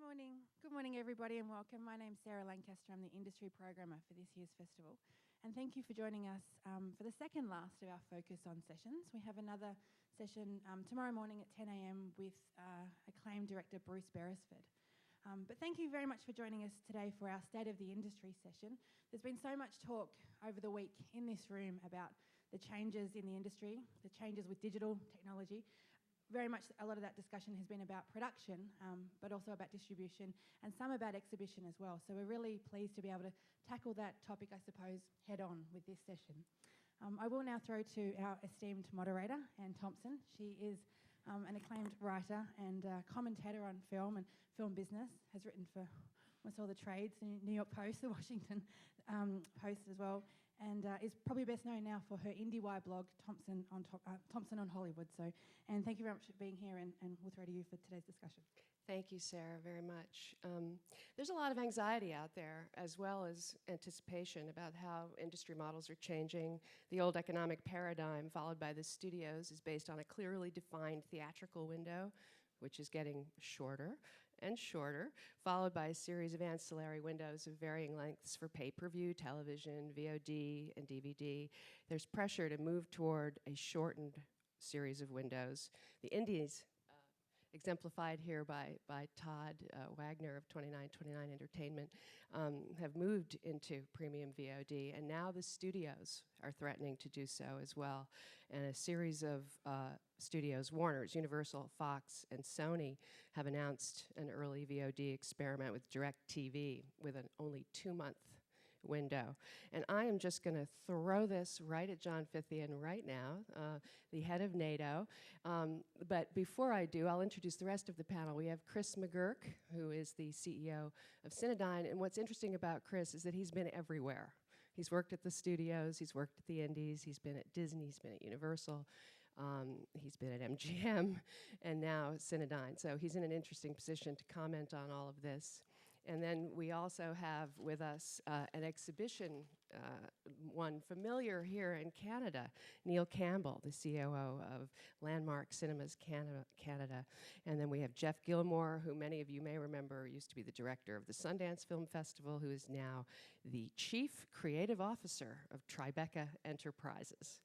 Good morning, everybody, and welcome. My name's Sarah Lancaster. I'm the industry programmer for this year's festival. And thank you for joining us for the second last of our Focus On sessions. We have another session tomorrow morning at 10 a.m. with acclaimed director Bruce Beresford. But thank you very much for joining us today for our State of the Industry session. There's been so much talk over the week in this room about the changes in the industry, the changes with digital technology. Very much a lot of that discussion has been about production, but also about distribution and some about exhibition as well. So we're really pleased to be able to tackle that topic, I suppose, head on with this session. I will now throw to our esteemed moderator, Anne Thompson. She is an acclaimed writer and commentator on film and film business, has written for almost all the trades, the New York Post, the Washington Post as well, and is probably best known now for her IndieWire blog, Thompson on Hollywood. So, Anne, thank you very much for being here, and we'll throw to you for today's discussion. Thank you, Sarah, very much. There's a lot of anxiety out there, as well as anticipation about how industry models are changing. The old economic paradigm followed by the studios is based on a clearly defined theatrical window, which is getting shorter and shorter, followed by a series of ancillary windows of varying lengths for pay-per-view, television, VoD, and DVD. There's pressure to move toward a shortened series of windows. The indies, exemplified here by Todd Wagner of 2929 Entertainment, have moved into premium VOD, and now the studios are threatening to do so as well. And a series of studios, Warner's, Universal, Fox, and Sony, have announced an early VOD experiment with DirecTV with an only 2-month window. And I am just going to throw this right at John Fithian right now, the head of NATO. But before I do, I'll introduce the rest of the panel. We have Chris Mcgurk, who is the CEO of Cinedigm. And what's interesting about Chris is that he's been everywhere. He's worked at the studios, he's worked at the indies, he's been at Disney, he's been at Universal, he's been at MGM, and now Cinedigm. So he's in an interesting position to comment on all of this. And then we also have with us an exhibition, one familiar here in Canada, Neil Campbell, the COO of Landmark Cinemas Canada. And then we have Jeff Gilmore, who many of you may remember used to be the director of the Sundance Film Festival, who is now the Chief Creative Officer of Tribeca Enterprises.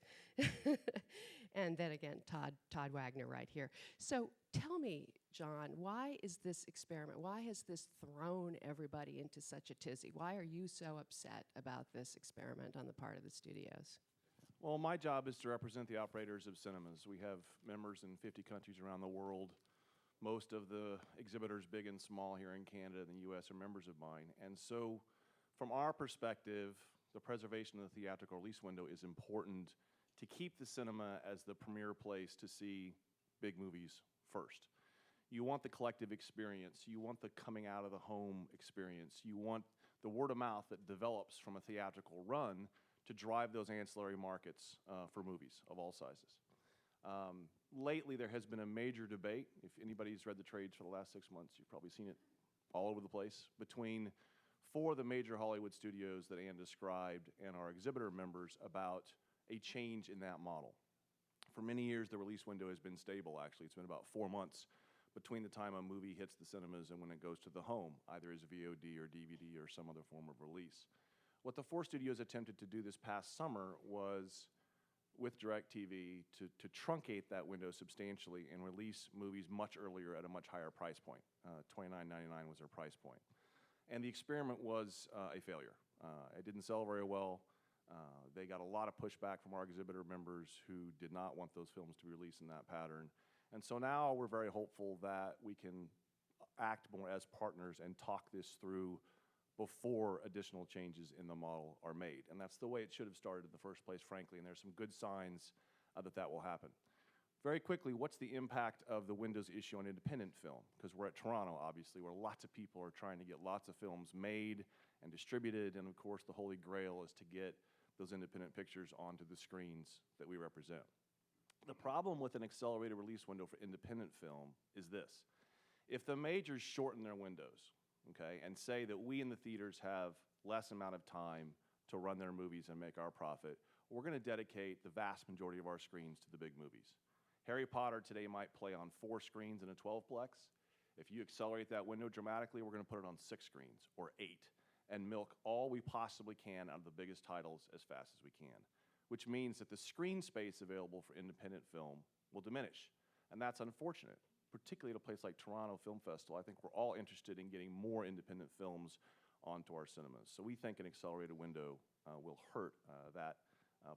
And then again, Todd Wagner right here. So tell me, John, why is this experiment, why has this thrown everybody into such a tizzy? Why are you so upset about this experiment on the part of the studios? Well, my job is to represent the operators of cinemas. We have members in 50 countries around the world. Most of the exhibitors, big and small, here in Canada and the US are members of mine. And so, from our perspective, the preservation of the theatrical release window is important to keep the cinema as the premier place to see big movies first. You want the collective experience. You want the coming out of the home experience. You want the word of mouth that develops from a theatrical run to drive those ancillary markets for movies of all sizes. Lately, there has been a major debate. If anybody's read the trades for the last 6 months, you've probably seen it all over the place, between 4 of the major Hollywood studios that Anne described and our exhibitor members about a change in that model. For many years, the release window has been stable, actually. It's been about 4 months between the time a movie hits the cinemas and when it goes to the home, either as VOD or DVD or some other form of release. What the 4 studios attempted to do this past summer was, with DirecTV, to truncate that window substantially and release movies much earlier at a much higher price point. $29.99 was their price point. And the experiment was a failure. It didn't sell very well. They got a lot of pushback from our exhibitor members who did not want those films to be released in that pattern. And so now we're very hopeful that we can act more as partners and talk this through before additional changes in the model are made. And that's the way it should have started in the first place, frankly, and there's some good signs that will happen. Very quickly, what's the impact of the Windows issue on independent film? Because we're at Toronto, obviously, where lots of people are trying to get lots of films made and distributed, and of course the holy grail is to get those independent pictures onto the screens that we represent. The problem with an accelerated release window for independent film is this. If the majors shorten their windows, okay, and say that we in the theaters have less amount of time to run their movies and make our profit, we're going to dedicate the vast majority of our screens to the big movies. Harry Potter today might play on 4 screens in a 12-plex. If you accelerate that window dramatically, we're going to put it on 6 screens or 8 and milk all we possibly can out of the biggest titles as fast as we can, which means that the screen space available for independent film will diminish. And that's unfortunate, particularly at a place like Toronto Film Festival. I think we're all interested in getting more independent films onto our cinemas. So we think an accelerated window will hurt that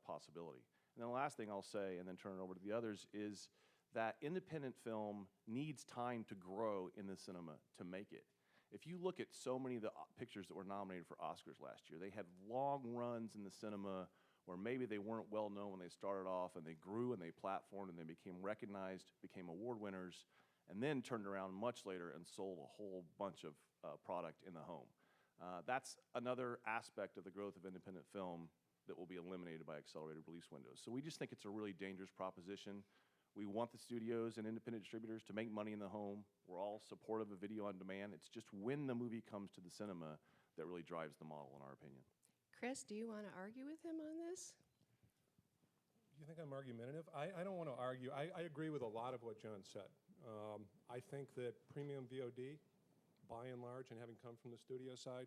possibility. And then the last thing I'll say, and then turn it over to the others, is that independent film needs time to grow in the cinema to make it. If you look at so many of the pictures that were nominated for Oscars last year, they had long runs in the cinema where maybe they weren't well known when they started off, and they grew and they platformed and they became recognized, became award winners, and then turned around much later and sold a whole bunch of product in the home. That's another aspect of the growth of independent film that will be eliminated by accelerated release windows. So we just think it's a really dangerous proposition. We want the studios and independent distributors to make money in the home. We're all supportive of video on demand. It's just when the movie comes to the cinema that really drives the model, in our opinion. Chris, do you want to argue with him on this? Do you think I'm argumentative? I don't want to argue. I agree with a lot of what John said. I think that premium VOD, by and large, and having come from the studio side,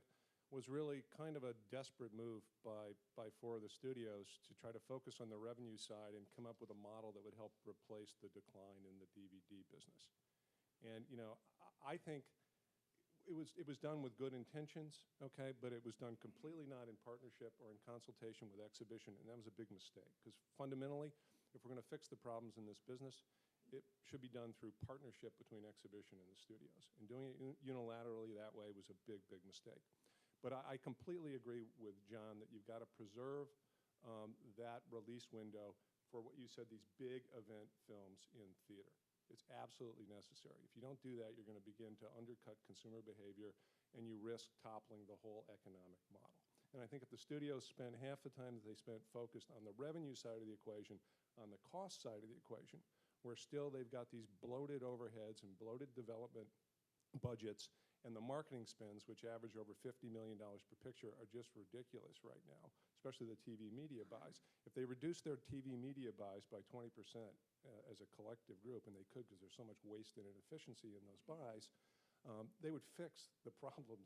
was really kind of a desperate move by 4 of the studios to try to focus on the revenue side and come up with a model that would help replace the decline in the DVD business. And I think it was done with good intentions, okay, but it was done completely not in partnership or in consultation with exhibition, and that was a big mistake. Because fundamentally, if we're going to fix the problems in this business, it should be done through partnership between exhibition and the studios. And doing it unilaterally that way was a big, big mistake. But I completely agree with John that you've got to preserve that release window for what you said, these big event films in theater. It's absolutely necessary. If you don't do that, you're going to begin to undercut consumer behavior, and you risk toppling the whole economic model. And I think if the studios spent half the time that they spent focused on the revenue side of the equation, on the cost side of the equation, where still they've got these bloated overheads and bloated development budgets, and the marketing spends, which average over $50 million per picture, are just ridiculous right now, especially the TV media buys. If they reduce their TV media buys by 20% as a collective group, and they could because there's so much waste and inefficiency in those buys, they would fix the problems in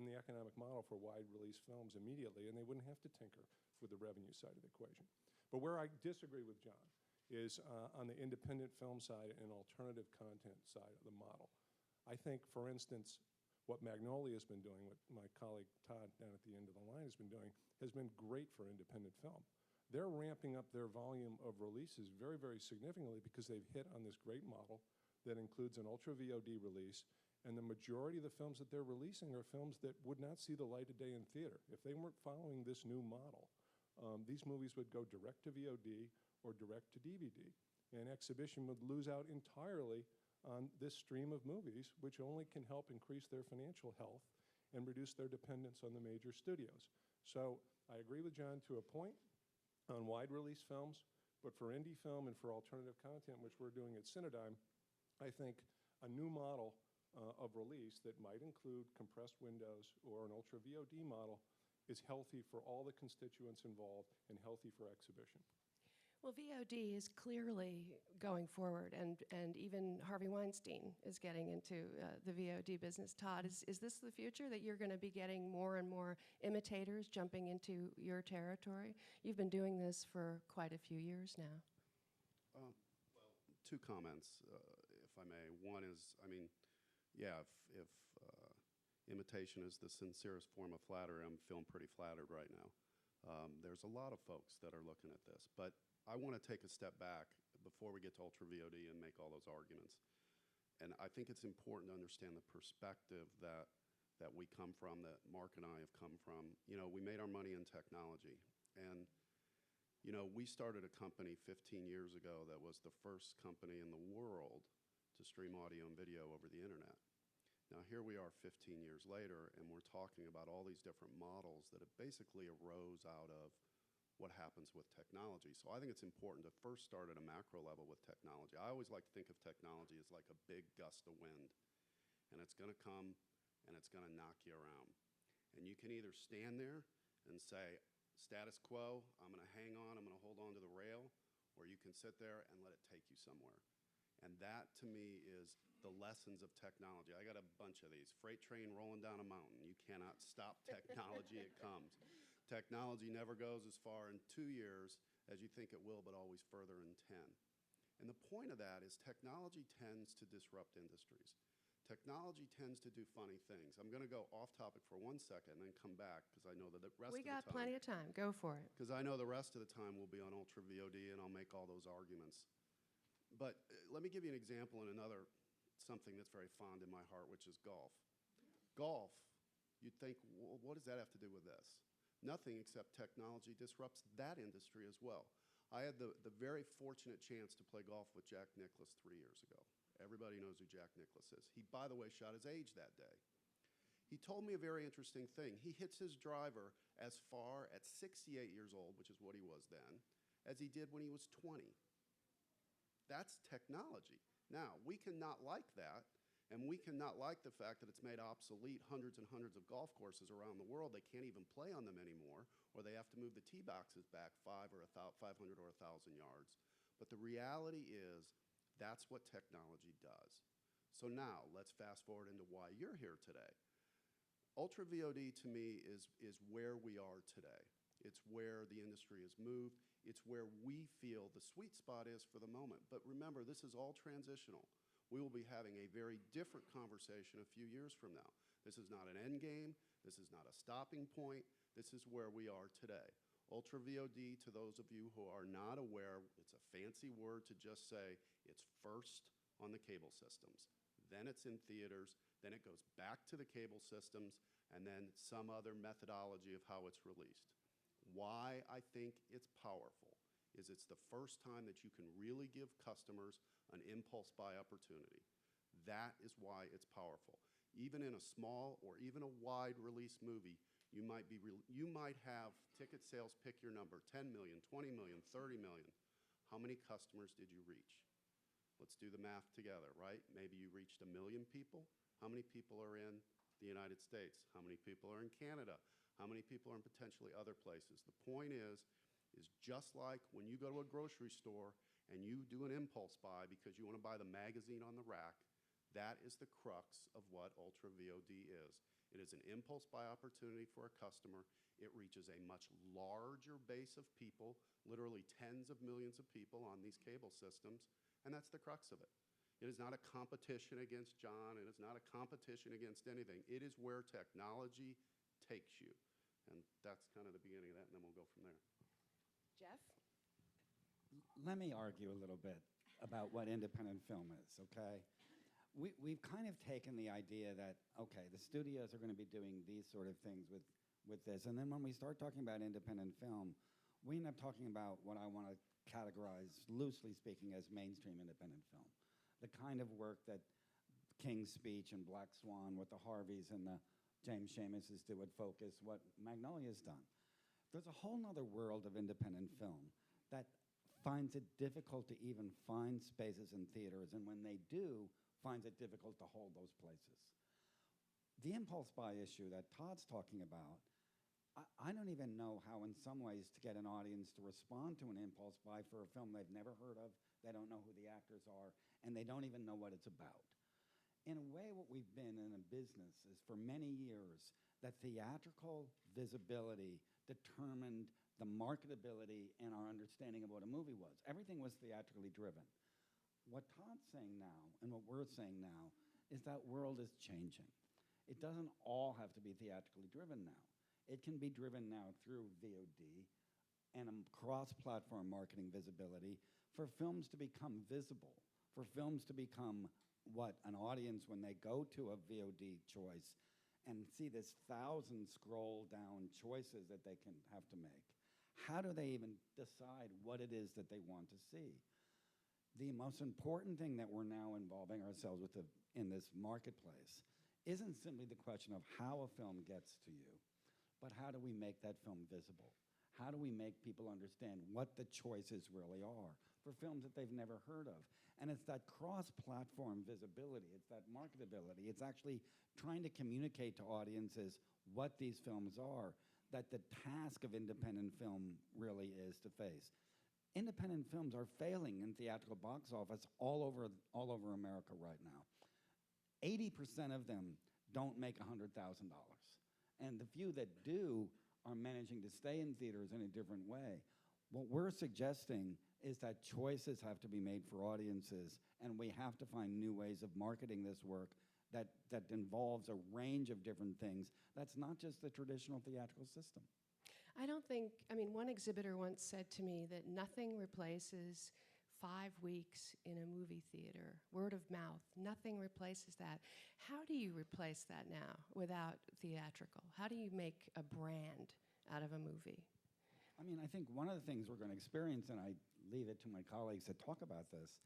the economic model for wide release films immediately, and they wouldn't have to tinker with the revenue side of the equation. But where I disagree with John is on the independent film side and alternative content side of the model. I think, for instance, what Magnolia has been doing, what my colleague Todd down at the end of the line has been great for independent film. They're ramping up their volume of releases very, very significantly because they've hit on this great model that includes an ultra VOD release, and the majority of the films that they're releasing are films that would not see the light of day in theater. If they weren't following this new model, these movies would go direct to VOD or direct to DVD, and exhibition would lose out entirely on this stream of movies, which only can help increase their financial health and reduce their dependence on the major studios. So I agree with John to a point on wide release films, but for indie film and for alternative content, which we're doing at Cinedigm, I think a new model of release that might include compressed windows or an ultra VOD model is healthy for all the constituents involved and healthy for exhibition. Well, VOD is clearly going forward, and even Harvey Weinstein is getting into the VOD business. Todd, is this the future, that you're going to be getting more and more imitators jumping into your territory? You've been doing this for quite a few years now. Well, 2 comments, if I may. One is, if imitation is the sincerest form of flattery, I'm feeling pretty flattered right now. There's a lot of folks that are looking at this, but I want to take a step back before we get to ultra VOD and make all those arguments. And I think it's important to understand the perspective that we come from, that Mark and I have come from. We made our money in technology, and we started a company 15 years ago that was the first company in the world to stream audio and video over the internet. Now here we are 15 years later, and we're talking about all these different models that have basically arose out of what happens with technology. So I think it's important to first start at a macro level with technology. I always like to think of technology as like a big gust of wind, and it's going to come and it's going to knock you around. And you can either stand there and say, status quo, I'm going to hang on, I'm going to hold on to the rail, or you can sit there and let it take you somewhere. And that, to me, is the lessons of technology. I got a bunch of these. Freight train rolling down a mountain. You cannot stop technology. It comes. Technology never goes as far in 2 years as you think it will, but always further in 10. And the point of that is technology tends to disrupt industries. Technology tends to do funny things. I'm going to go off topic for 1 second and then come back because I know that the rest of the time. We got plenty of time. Go for it. Because I know the rest of the time will be on Ultra VOD and I'll make all those arguments. But let me give you an example in another something that's very fond in my heart, which is golf. Golf, you'd think, well, what does that have to do with this? Nothing except technology disrupts that industry as well. I had the very fortunate chance to play golf with Jack Nicklaus 3 years ago. Everybody knows who Jack Nicklaus is. He, by the way, shot his age that day. He told me a very interesting thing. He hits his driver as far at 68 years old, which is what he was then, as he did when he was 20. That's technology. Now, we cannot like that, and we cannot like the fact that it's made obsolete hundreds and hundreds of golf courses around the world. They can't even play on them anymore, or they have to move the tee boxes back 500 or 1,000 yards. But the reality is, that's what technology does. So now, let's fast forward into why you're here today. Ultra VOD to me is where we are today. It's where the industry has moved. It's where we feel the sweet spot is for the moment. But remember, this is all transitional. We will be having a very different conversation a few years from now. This is not an end game. This is not a stopping point. This is where we are today. Ultra VOD, to those of you who are not aware, it's a fancy word to just say it's first on the cable systems. Then it's in theaters. Then it goes back to the cable systems, and then some other methodology of how it's released. Why I think it's powerful is it's the first time that you can really give customers an impulse buy opportunity. That is why it's powerful. Even in a small or even a wide release movie, you might have ticket sales, pick your number, 10 million, 20 million, 30 million. How many customers did you reach? Let's do the math together, right? Maybe you reached 1 million people. How many people are in the United States? How many people are in Canada? How many people are in potentially other places? The point is just like when you go to a grocery store and you do an impulse buy because you want to buy the magazine on the rack, that is the crux of what Ultra VOD is. It is an impulse buy opportunity for a customer. It reaches a much larger base of people, literally tens of millions of people on these cable systems, and that's the crux of it. It is not a competition against John. It is not a competition against anything. It is where technology takes you. And that's kind of the beginning of that, and then we'll go from there. Jeff? Let me argue a little bit about what independent film is, okay? We've kind of taken the idea that, okay, the studios are going to be doing these sort of things with this, and then when we start talking about independent film, we end up talking about what I want to categorize, loosely speaking, as mainstream independent film. The kind of work that King's Speech and Black Swan, what the Harveys and the James Seamuses do at Focus, what Magnolia's done. There's a whole nother world of independent film that finds it difficult to even find spaces in theaters, and when they do, finds it difficult to hold those places. The impulse buy issue that Todd's talking about, I don't even know how in some ways to get an audience to respond to an impulse buy for a film they've never heard of, they don't know who the actors are, and they don't even know what it's about. In a way, what we've been in a business is for many years that theatrical visibility determined the marketability and our understanding of what a movie was. Everything was theatrically driven. What Todd's saying now and what we're saying now is that world is changing. It doesn't all have to be theatrically driven now. It can be driven now through VOD and a cross-platform marketing visibility for films to become visible, for films to become what an audience, when they go to a VOD choice and see this 1,000 scroll down choices that they can have to make, how do they even decide what it is that they want to see? The most important thing that we're now involving ourselves with in this marketplace isn't simply the question of how a film gets to you, but how do we make that film visible? How do we make people understand what the choices really are for films that they've never heard of? And it's that cross-platform visibility, it's that marketability, it's actually trying to communicate to audiences what these films are, that the task of independent film really is to face. Independent films are failing in theatrical box office all over America right now. 80% of them don't make $100,000. And the few that do are managing to stay in theaters in a different way. What we're suggesting is that choices have to be made for audiences, and we have to find new ways of marketing this work that involves a range of different things. That's not just the traditional theatrical system. I don't think, I mean, one exhibitor once said to me that nothing replaces 5 weeks in a movie theater, word of mouth, nothing replaces that. How do you replace that now without theatrical? How do you make a brand out of a movie? I mean, I think one of the things we're going to experience, and I leave it to my colleagues to talk about this,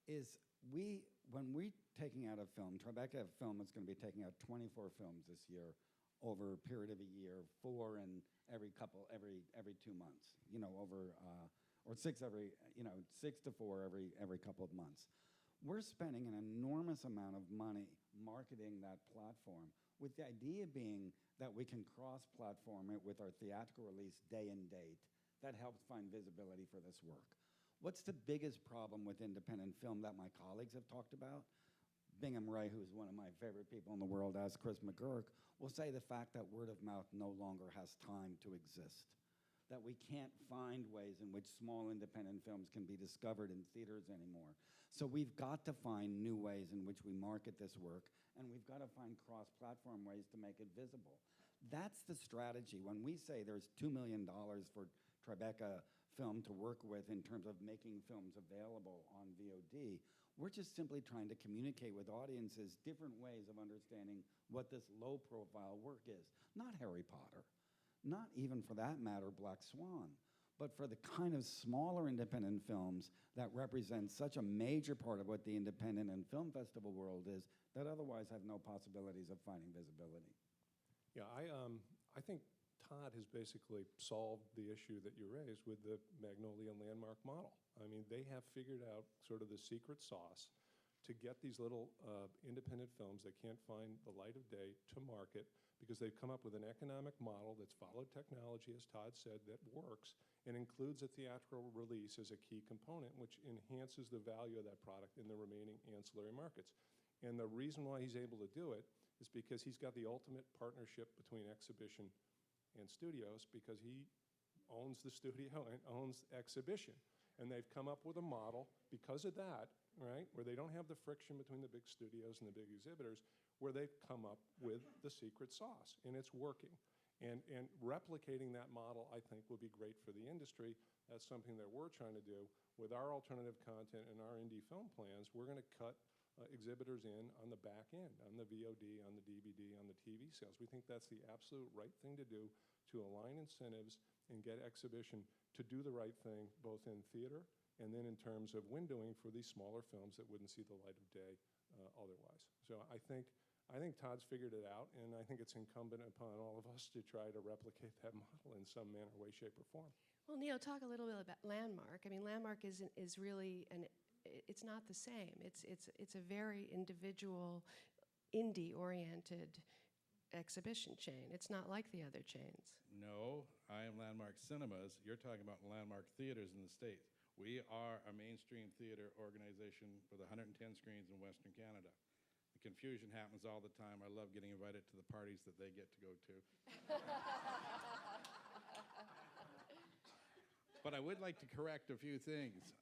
is when we're taking out a film, Tribeca Film is going to be taking out 24 films this year over a period of a year, 4 and every 2 months, or 6 to 4 every couple of months. We're spending an enormous amount of money marketing that platform, with the idea being that we can cross-platform it with our theatrical release day and date. That helps find visibility for this work. What's the biggest problem with independent film that my colleagues have talked about? Bingham Ray, who's one of my favorite people in the world, as Chris Mcgurk, will say the fact that word of mouth no longer has time to exist. That we can't find ways in which small independent films can be discovered in theaters anymore. So we've got to find new ways in which we market this work, and we've got to find cross-platform ways to make it visible. That's the strategy. When we say there's $2 million for Tribeca Film to work with in terms of making films available on VOD, we're just simply trying to communicate with audiences different ways of understanding what this low-profile work is. Not Harry Potter, not even for that matter Black Swan, but for the kind of smaller independent films that represent such a major part of what the independent and film festival world is that otherwise have no possibilities of finding visibility. Yeah, I think Todd has basically solved the issue that you raised with the Magnolia Landmark model. I mean, they have figured out sort of the secret sauce to get these little independent films that can't find the light of day to market, because they've come up with an economic model that's followed technology, as Todd said, that works and includes a theatrical release as a key component, which enhances the value of that product in the remaining ancillary markets. And the reason why he's able to do it is because he's got the ultimate partnership between exhibition and studios, because he owns the studio and owns exhibition. And they've come up with a model because of that, right, where they don't have the friction between the big studios and the big exhibitors, where they've come up with the secret sauce, and it's working. And replicating that model, I think, will be great for the industry. That's something that we're trying to do. With our alternative content and our indie film plans, we're going to cut exhibitors in on the back end, on the VOD, on the DVD, on the TV sales. We think that's the absolute right thing to do, to align incentives and get exhibition to do the right thing, both in theater and then in terms of windowing for these smaller films that wouldn't see the light of day otherwise. So I think Todd's figured it out, and I think it's incumbent upon all of us to try to replicate that model in some manner, way, shape, or form. Well, Neil, talk a little bit about Landmark. I mean, Landmark is really it's not the same. It's a very individual, indie-oriented exhibition chain. It's not like the other chains. No, I am Landmark Cinemas. You're talking about Landmark Theaters in the States. We are a mainstream theater organization with 110 screens in Western Canada. The confusion happens all the time. I love getting invited to the parties that they get to go to. But I would like to correct a few things.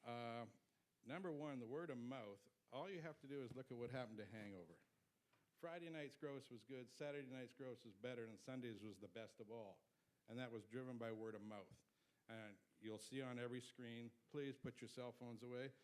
Number one, the word of mouth. All you have to do is look at what happened to Hangover. Friday night's gross was good, Saturday night's gross was better, and Sunday's was the best of all. And that was driven by word of mouth. And you'll see on every screen, please put your cell phones away.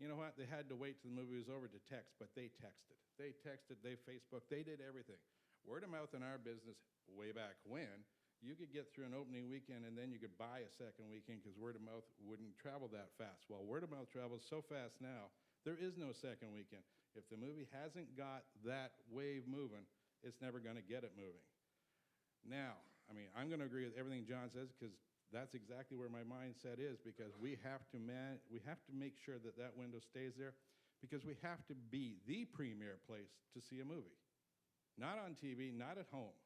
You know what? They had to wait till the movie was over to text, but they texted. They texted, they Facebooked, they did everything. Word of mouth in our business, way back when, you could get through an opening weekend and then you could buy a second weekend because word of mouth wouldn't travel that fast. Well, word of mouth travels so fast now, there is no second weekend. If the movie hasn't got that wave moving, it's never going to get it moving. Now, I mean, I'm going to agree with everything John says, because that's exactly where my mindset is, because we have to make sure that that window stays there, because we have to be the premier place to see a movie. Not on TV, not at home.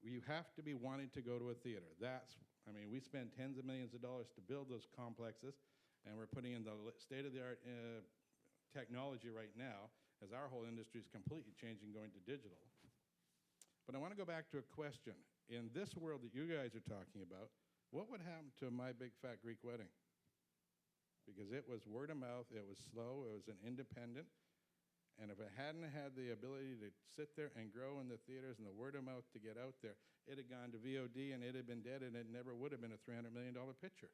You have to be wanting to go to a theater. I mean, we spend tens of millions of dollars to build those complexes, and we're putting in the state-of-the-art technology right now, as our whole industry is completely changing, going to digital. But I want to go back to a question. In this world that you guys are talking about, what would happen to My Big Fat Greek Wedding? Because it was word of mouth, it was slow, it was an independent, and if it hadn't had the ability to sit there and grow in the theaters and the word of mouth to get out there, it had gone to VOD and it had been dead and it never would have been a $300 million picture.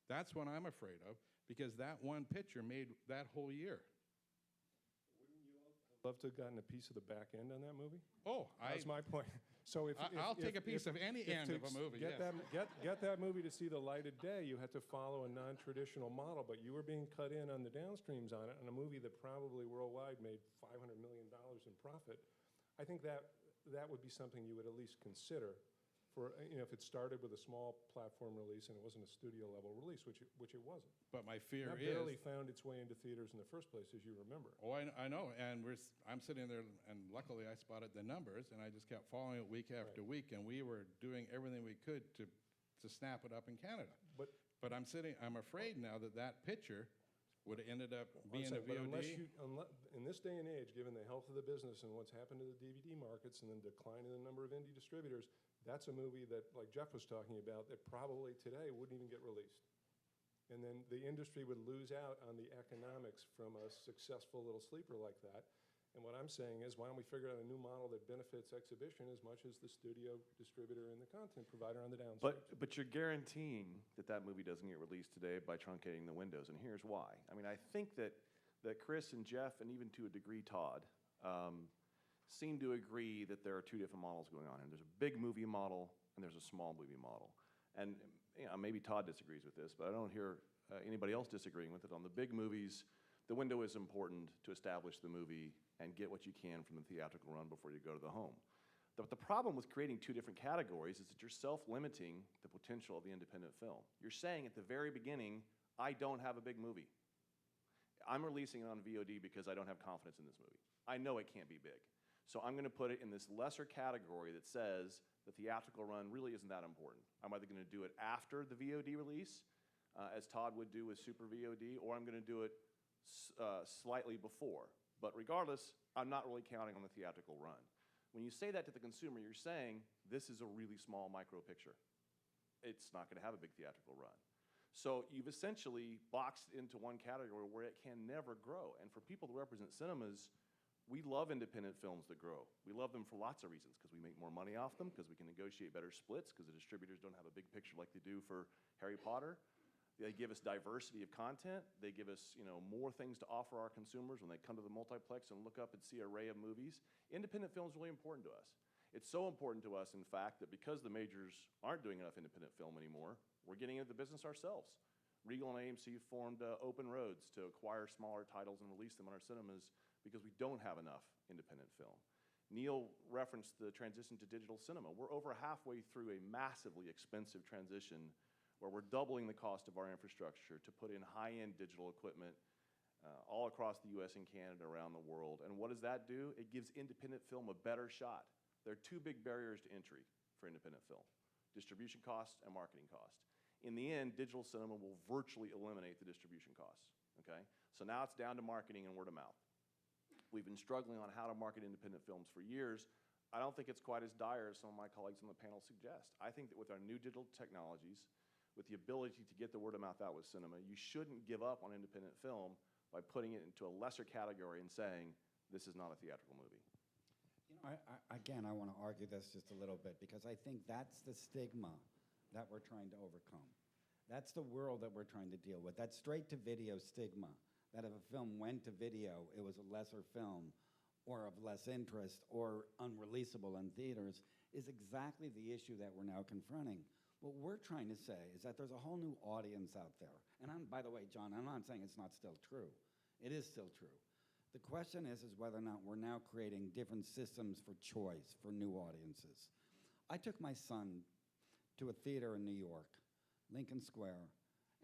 That's what I'm afraid of, because that one picture made that whole year. Love to have gotten a piece of the back end on that movie. Oh, That's my point. So I'll take a piece of any end of a movie. Get Yes. that movie to see the light of day, you had to follow a non-traditional model, but you were being cut in on the downstreams on it, on a movie that probably worldwide made $500 million in profit. I think that would be something you would at least consider for, if it started with a small platform release and it wasn't a studio level release, which it wasn't. But my fear That is... barely found its way into theaters in the first place, as you remember. Oh, I know, and I'm sitting there, and luckily I spotted the numbers, and I just kept following it week after week, and we were doing everything we could to snap it up in Canada. But I'm afraid now that picture would have ended up being a But VOD. in this day and age, given the health of the business and what's happened to the DVD markets and the decline in the number of indie distributors, that's a movie that, like Jeff was talking about, that probably today wouldn't even get released. And then the industry would lose out on the economics from a successful little sleeper like that. And what I'm saying is, why don't we figure out a new model that benefits exhibition as much as the studio, distributor, and the content provider on the downside? But you're guaranteeing that movie doesn't get released today by truncating the windows, and here's why. I mean, I think that Chris and Jeff, and even to a degree Todd, seem to agree that there are two different models going on here. There's a big movie model, and there's a small movie model. And maybe Todd disagrees with this, but I don't hear anybody else disagreeing with it. On the big movies, the window is important to establish the movie and get what you can from the theatrical run before you go to the home. But the problem with creating two different categories is that you're self-limiting the potential of the independent film. You're saying at the very beginning, I don't have a big movie. I'm releasing it on VOD because I don't have confidence in this movie. I know it can't be big. So I'm going to put it in this lesser category that says the theatrical run really isn't that important. I'm either going to do it after the VOD release, as Todd would do with Super VOD, or I'm going to do it slightly before. But regardless, I'm not really counting on the theatrical run. When you say that to the consumer, you're saying, this is a really small micro picture. It's not going to have a big theatrical run. So you've essentially boxed into one category where it can never grow. And for people who represent cinemas, we love independent films that grow. We love them for lots of reasons, because we make more money off them, because we can negotiate better splits, because the distributors don't have a big picture like they do for Harry Potter. They give us diversity of content. They give us, more things to offer our consumers when they come to the multiplex and look up and see an array of movies. Independent film is really important to us. It's so important to us, in fact, that because the majors aren't doing enough independent film anymore, we're getting into the business ourselves. Regal and AMC formed Open Roads to acquire smaller titles and release them in our cinemas because we don't have enough independent film. Neil referenced the transition to digital cinema. We're over halfway through a massively expensive transition where we're doubling the cost of our infrastructure to put in high-end digital equipment all across the US and Canada, around the world. And what does that do? It gives independent film a better shot. There are two big barriers to entry for independent film: distribution costs and marketing costs. In the end, digital cinema will virtually eliminate the distribution costs, okay? So now it's down to marketing and word of mouth. We've been struggling on how to market independent films for years. I don't think it's quite as dire as some of my colleagues on the panel suggest. I think that with our new digital technologies, with the ability to get the word of mouth out with cinema, you shouldn't give up on independent film by putting it into a lesser category and saying, this is not a theatrical movie. I want to argue this just a little bit, because I think that's the stigma that we're trying to overcome. That's the world that we're trying to deal with. That straight-to-video stigma, that if a film went to video, it was a lesser film or of less interest or unreleasable in theaters, is exactly the issue that we're now confronting. What we're trying to say is that there's a whole new audience out there. And by the way, John, I'm not saying it's not still true. It is still true. The question is whether or not we're now creating different systems for choice for new audiences. I took my son to a theater in New York, Lincoln Square,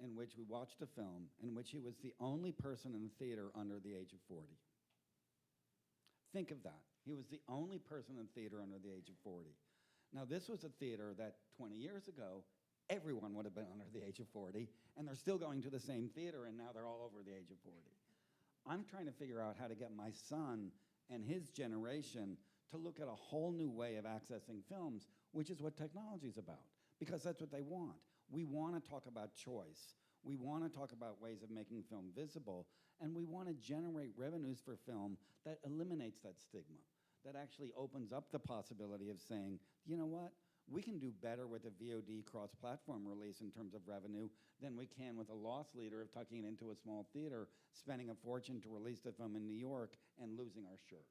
in which we watched a film in which he was the only person in the theater under the age of 40. Think of that. He was the only person in the theater under the age of 40. Now, this was a theater that 20 years ago, everyone would have been under the age of 40, and they're still going to the same theater, and now they're all over the age of 40. I'm trying to figure out how to get my son and his generation to look at a whole new way of accessing films, which is what technology is about, because that's what they want. We want to talk about choice. We want to talk about ways of making film visible, and we want to generate revenues for film that eliminates that stigma, that actually opens up the possibility of saying, you know what, we can do better with a VOD cross-platform release in terms of revenue than we can with a loss leader of tucking it into a small theater, spending a fortune to release the film in New York, and losing our shirt.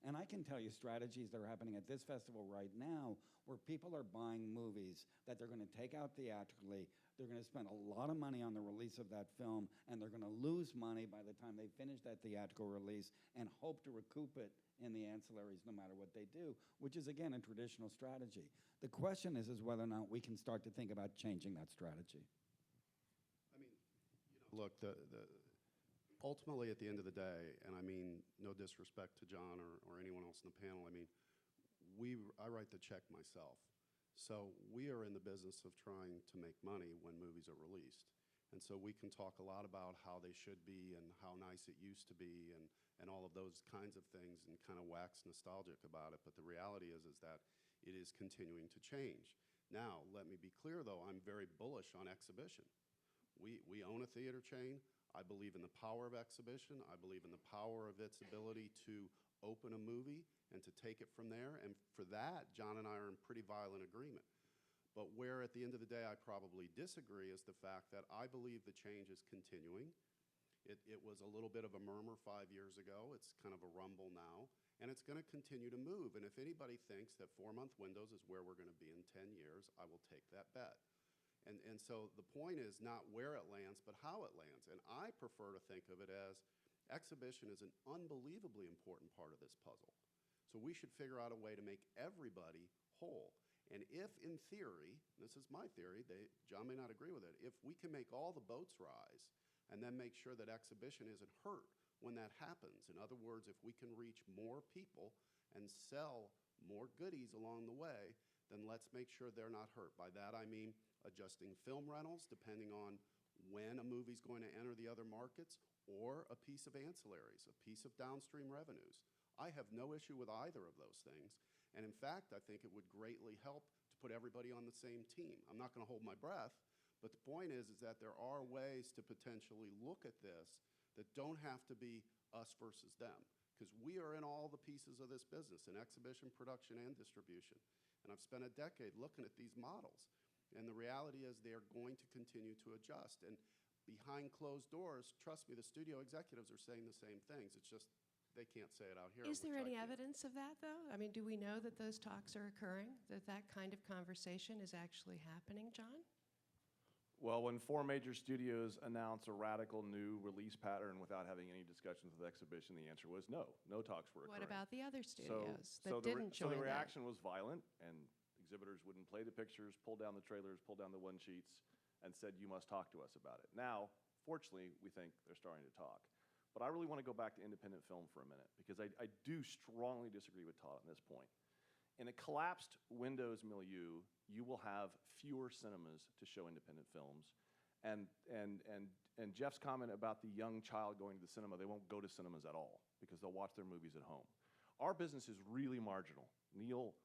And I can tell you strategies that are happening at this festival right now where people are buying movies that they're going to take out theatrically, they're going to spend a lot of money on the release of that film, and they're going to lose money by the time they finish that theatrical release and hope to recoup it in the ancillaries no matter what they do, which is, again, a traditional strategy. The question is whether or not we can start to think about changing that strategy. I mean, look, ultimately, at the end of the day, and I mean no disrespect to John or anyone else in the panel, I mean, I write the check myself. So we are in the business of trying to make money when movies are released. And so we can talk a lot about how they should be and how nice it used to be and all of those kinds of things and kind of wax nostalgic about it. But the reality is that it is continuing to change. Now, let me be clear, though, I'm very bullish on exhibition. We own a theater chain. I believe in the power of exhibition. I believe in the power of its ability to open a movie and to take it from there. And for that, John and I are in pretty violent agreement. But where at the end of the day I probably disagree is the fact that I believe the change is continuing. It was a little bit of a murmur 5 years ago. It's kind of a rumble now. And it's going to continue to move. And if anybody thinks that 4-month windows is where we're going to be in 10 years, I will take that bet. And so the point is not where it lands, but how it lands. And I prefer to think of it as exhibition is an unbelievably important part of this puzzle. So we should figure out a way to make everybody whole. And if, in theory, this is my theory, John may not agree with it, if we can make all the boats rise and then make sure that exhibition isn't hurt when that happens, in other words, if we can reach more people and sell more goodies along the way, then let's make sure they're not hurt. By that I mean adjusting film rentals depending on when a movie's going to enter the other markets, or a piece of ancillaries, a piece of downstream revenues. I have no issue with either of those things. And in fact, I think it would greatly help to put everybody on the same team. I'm not going to hold my breath, but the point is that there are ways to potentially look at this that don't have to be us versus them, because we are in all the pieces of this business, in exhibition, production, and distribution. And I've spent a decade looking at these models. And the reality is they're going to continue to adjust. And behind closed doors, trust me, the studio executives are saying the same things. It's just they can't say it out here. Is there any evidence of that, though? I mean, do we know that those talks are occurring, that that kind of conversation is actually happening, John? Well, when 4 major studios announce a radical new release pattern without having any discussions with exhibition, the answer was no. No talks were occurring. What about the other studios that so didn't join So the that? reaction was violent, and exhibitors wouldn't play the pictures, pull down the trailers, pull down the one sheets, and said, you must talk to us about it. Now, fortunately, we think they're starting to talk. But I really want to go back to independent film for a minute, because I do strongly disagree with Todd on this point. In a collapsed Windows milieu, you will have fewer cinemas to show independent films. And Jeff's comment about the young child going to the cinema, they won't go to cinemas at all because they'll watch their movies at home. Our business is really marginal. Neil,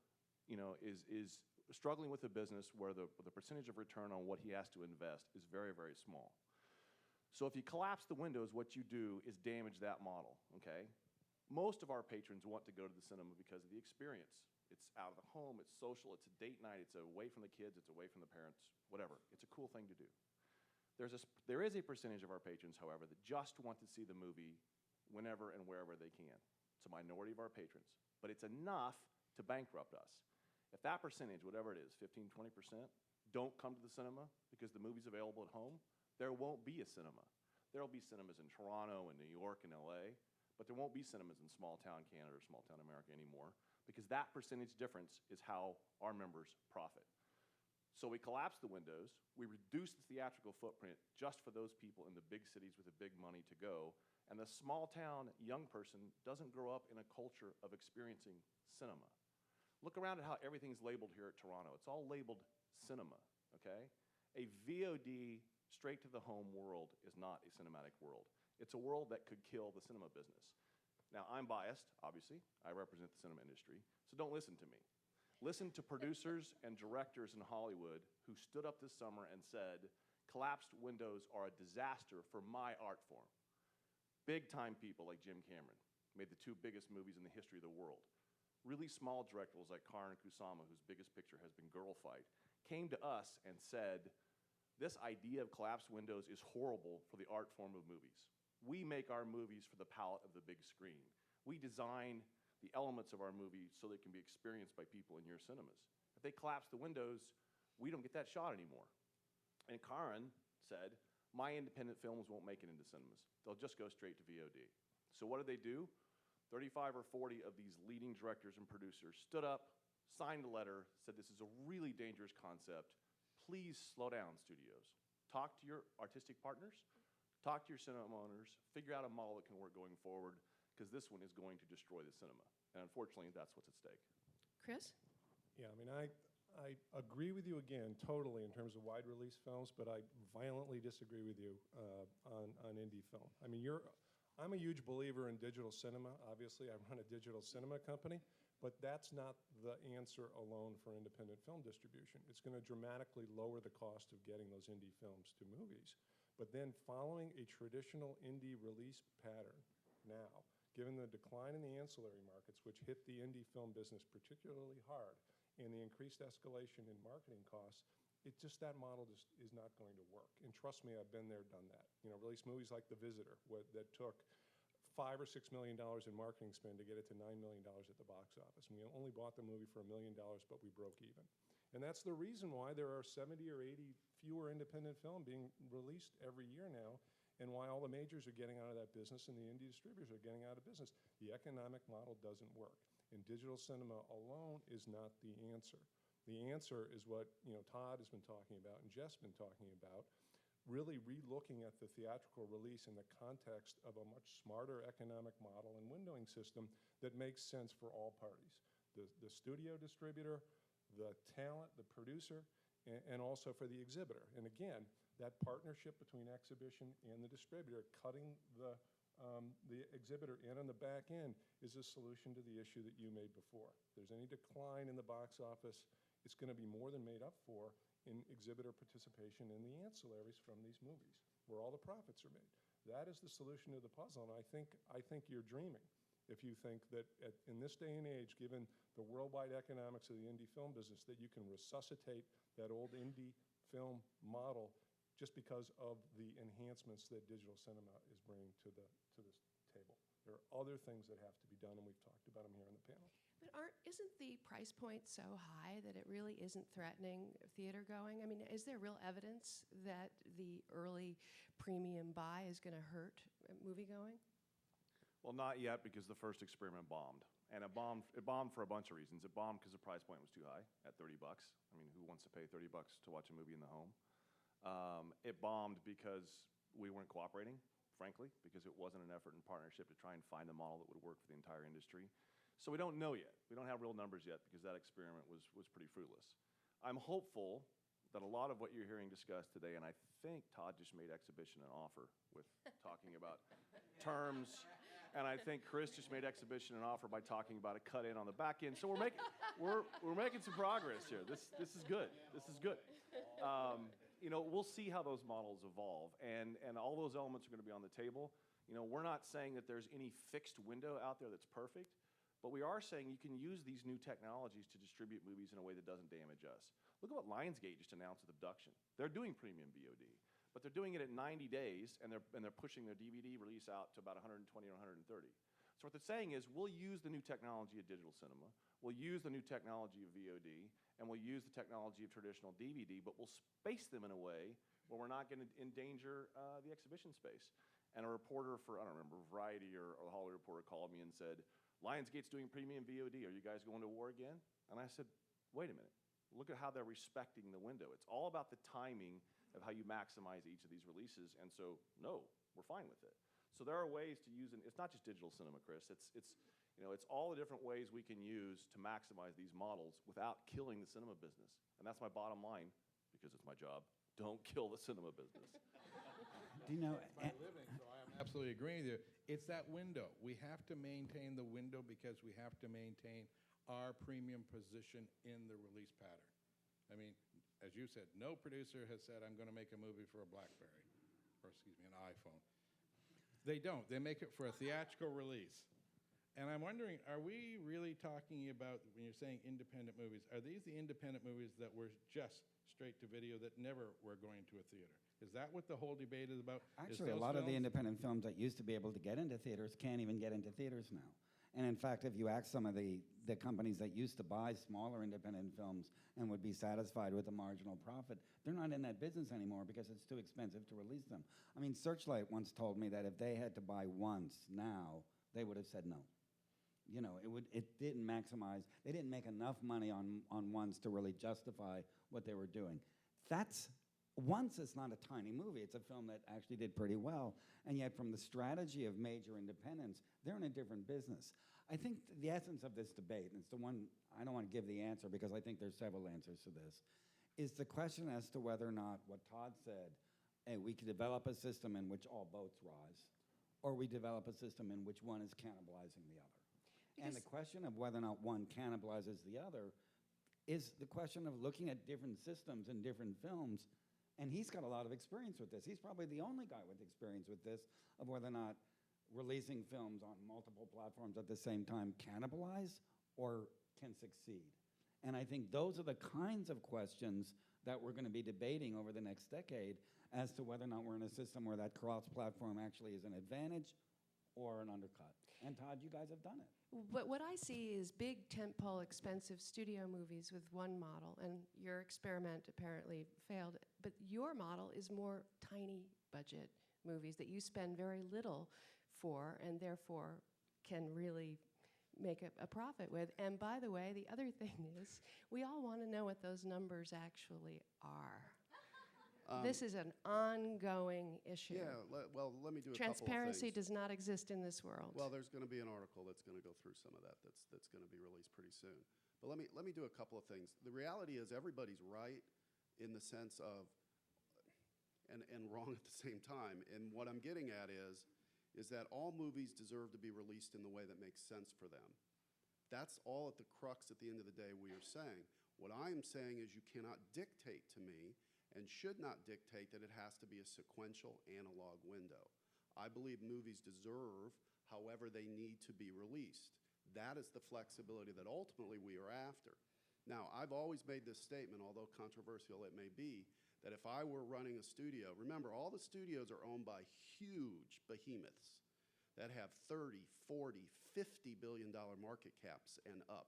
is struggling with a business where the percentage of return on what he has to invest is very, very small. So if you collapse the windows, what you do is damage that model, okay? Most of our patrons want to go to the cinema because of the experience. It's out of the home, it's social, it's a date night, it's away from the kids, it's away from the parents, whatever. It's a cool thing to do. There is a percentage of our patrons, however, that just want to see the movie whenever and wherever they can. It's a minority of our patrons, but it's enough to bankrupt us. If that percentage, whatever it is, 15, 20%, don't come to the cinema because the movie's available at home, there won't be a cinema. There'll be cinemas in Toronto and New York and LA, but there won't be cinemas in small town Canada or small town America anymore, because that percentage difference is how our members profit. So we collapse the windows, we reduce the theatrical footprint just for those people in the big cities with the big money to go, and the small town young person doesn't grow up in a culture of experiencing cinema. Look around at how everything's labeled here at Toronto. It's all labeled cinema, okay? A VOD straight to the home world is not a cinematic world. It's a world that could kill the cinema business. Now, I'm biased, obviously. I represent the cinema industry, so don't listen to me. Listen to producers and directors in Hollywood who stood up this summer and said, collapsed windows are a disaster for my art form. Big-time people like Jim Cameron made the 2 biggest movies in the history of the world. Really small directors like Karyn Kusama, whose biggest picture has been Girl Fight, came to us and said, this idea of collapsed windows is horrible for the art form of movies. We make our movies for the palette of the big screen. We design the elements of our movies so they can be experienced by people in your cinemas. If they collapse the windows, we don't get that shot anymore. And Karyn said, my independent films won't make it into cinemas. They'll just go straight to VOD. So what did they do? 35 or 40 of these leading directors and producers stood up, signed a letter, said this is a really dangerous concept. Please slow down, studios. Talk to your artistic partners, talk to your cinema owners, figure out a model that can work going forward, because this one is going to destroy the cinema. And unfortunately, that's what's at stake. Chris? Yeah, I mean, I agree with you again totally in terms of wide release films, but I violently disagree with you on indie film. I mean, I'm a huge believer in digital cinema. Obviously, I run a digital cinema company, but that's not the answer alone for independent film distribution. It's going to dramatically lower the cost of getting those indie films to movies. But then following a traditional indie release pattern now, given the decline in the ancillary markets, which hit the indie film business particularly hard, and the increased escalation in marketing costs, that model just is not going to work. And trust me, I've been there, done that. You know, release movies like The Visitor that took $5 or $6 million in marketing spend to get it to $9 million at the box office. And we only bought the movie for $1 million, but we broke even. And that's the reason why there are 70 or 80 fewer independent film being released every year now, and why all the majors are getting out of that business and the indie distributors are getting out of business. The economic model doesn't work. And digital cinema alone is not the answer. The answer is what Todd has been talking about and Jeff's been talking about, really re-looking at the theatrical release in the context of a much smarter economic model and windowing system that makes sense for all parties. The studio distributor, the talent, the producer, and also for the exhibitor. And again, that partnership between exhibition and the distributor, cutting the exhibitor in on the back end, is a solution to the issue that you made before. If there's any decline in the box office, it's going to be more than made up for in exhibitor participation in the ancillaries from these movies, where all the profits are made. That is the solution to the puzzle, and I think you're dreaming if you think that in this day and age, given the worldwide economics of the indie film business, that you can resuscitate that old indie film model just because of the enhancements that digital cinema is bringing to this table. There are other things that have to be done, and we've talked about them here on the panel. But isn't the price point so high that it really isn't threatening theater going? I mean, is there real evidence that the early premium buy is going to hurt movie going? Well, not yet, because the first experiment bombed. And it bombed for a bunch of reasons. It bombed because the price point was too high at $30. I mean, who wants to pay $30 to watch a movie in the home? It bombed because we weren't cooperating, frankly, because it wasn't an effort in partnership to try and find a model that would work for the entire industry. So we don't know yet. We don't have real numbers yet because that experiment was pretty fruitless. I'm hopeful that a lot of what you're hearing discussed today, and I think Todd just made exhibition an offer with talking about terms, and I think Chris just made exhibition an offer by talking about a cut in on the back end. So we're making some progress here. This is good. This is good. We'll see how those models evolve, and all those elements are going to be on the table. We're not saying that there's any fixed window out there that's perfect, but we are saying you can use these new technologies to distribute movies in a way that doesn't damage us. Look at what Lionsgate just announced with Abduction. They're doing premium VOD, but they're doing it at 90 days, and they're pushing their DVD release out to about 120 or 130. So what they're saying is, we'll use the new technology of digital cinema, we'll use the new technology of VOD, and we'll use the technology of traditional DVD, but we'll space them in a way where we're not going to endanger the exhibition space. And a reporter for, I don't remember, Variety or the Hollywood Reporter called me and said, Lionsgate's doing premium VOD. Are you guys going to war again? And I said, wait a minute. Look at how they're respecting the window. It's all about the timing of how you maximize each of these releases. And so, no, we're fine with it. So there are ways to use it. It's not just digital cinema, Chris. It's all the different ways we can use to maximize these models without killing the cinema business. And that's my bottom line, because it's my job. Don't kill the cinema business. Do you know? It's my living, so I have absolutely agreeing with you. It's that window. We have to maintain the window because we have to maintain our premium position in the release pattern. I mean, as you said, no producer has said, I'm going to make a movie for a BlackBerry, or excuse me, an iPhone. They don't. They make it for a theatrical release. And I'm wondering, are we really talking about, when you're saying independent movies, are these the independent movies that were just straight to video that never were going to a theater? Is that what the whole debate is about? Actually, a lot of the independent films that used to be able to get into theaters can't even get into theaters now. And in fact, if you ask some of the companies that used to buy smaller independent films and would be satisfied with a marginal profit, they're not in that business anymore because it's too expensive to release them. I mean, Searchlight once told me that if they had to buy once now, they would have said no. You know, it didn't maximize. They didn't make enough money on Once to really justify what they were doing. Once is not a tiny movie. It's a film that actually did pretty well. And yet from the strategy of major independents, they're in a different business. I think the essence of this debate, and it's the one, I don't want to give the answer because I think there's several answers to this, is the question as to whether or not what Todd said, hey, we could develop a system in which all boats rise, or we develop a system in which one is cannibalizing the other. And the question of whether or not one cannibalizes the other is the question of looking at different systems and different films. And he's got a lot of experience with this. He's probably the only guy with experience with this, of whether or not releasing films on multiple platforms at the same time cannibalize or can succeed. And I think those are the kinds of questions that we're going to be debating over the next decade as to whether or not we're in a system where that cross-platform actually is an advantage or an undercut. And Todd, you guys have done it. What I see is big tentpole expensive studio movies with one model, and your experiment apparently failed, but your model is more tiny budget movies that you spend very little for and therefore can really make a profit with. And by the way, the other thing is we all want to know what those numbers actually are. This is an ongoing issue. Yeah, well, let me do a Transparency couple of things. does not exist in this world. Well, there's going to be an article that's going to go through some of that that's going to be released pretty soon. But let me do a couple of things. The reality is everybody's right in the sense of, and wrong at the same time. And what I'm getting at is that all movies deserve to be released in the way that makes sense for them. That's all at the crux at the end of the day we are saying. What I'm saying is you cannot dictate to me and should not dictate that it has to be a sequential analog window. I believe movies deserve however they need to be released. That is the flexibility that ultimately we are after. Now, I've always made this statement, although controversial it may be, that if I were running a studio, remember all the studios are owned by huge behemoths that have 30, 40, $50 billion market caps and up.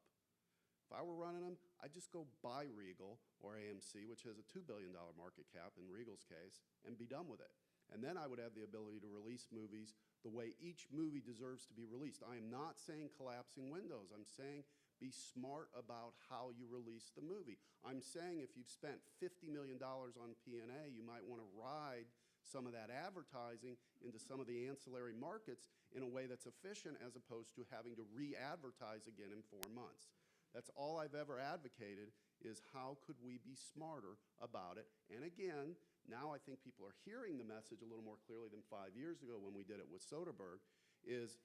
If I were running them, I'd just go buy Regal or AMC, which has a $2 billion market cap in Regal's case, and be done with it. And then I would have the ability to release movies the way each movie deserves to be released. I am not saying collapsing windows. I'm saying be smart about how you release the movie. I'm saying if you've spent $50 million on P&A, you might want to ride some of that advertising into some of the ancillary markets in a way that's efficient as opposed to having to re-advertise again in 4 months. That's all I've ever advocated is how could we be smarter about it. And again, now I think people are hearing the message a little more clearly than 5 years ago when we did it with Soderbergh, is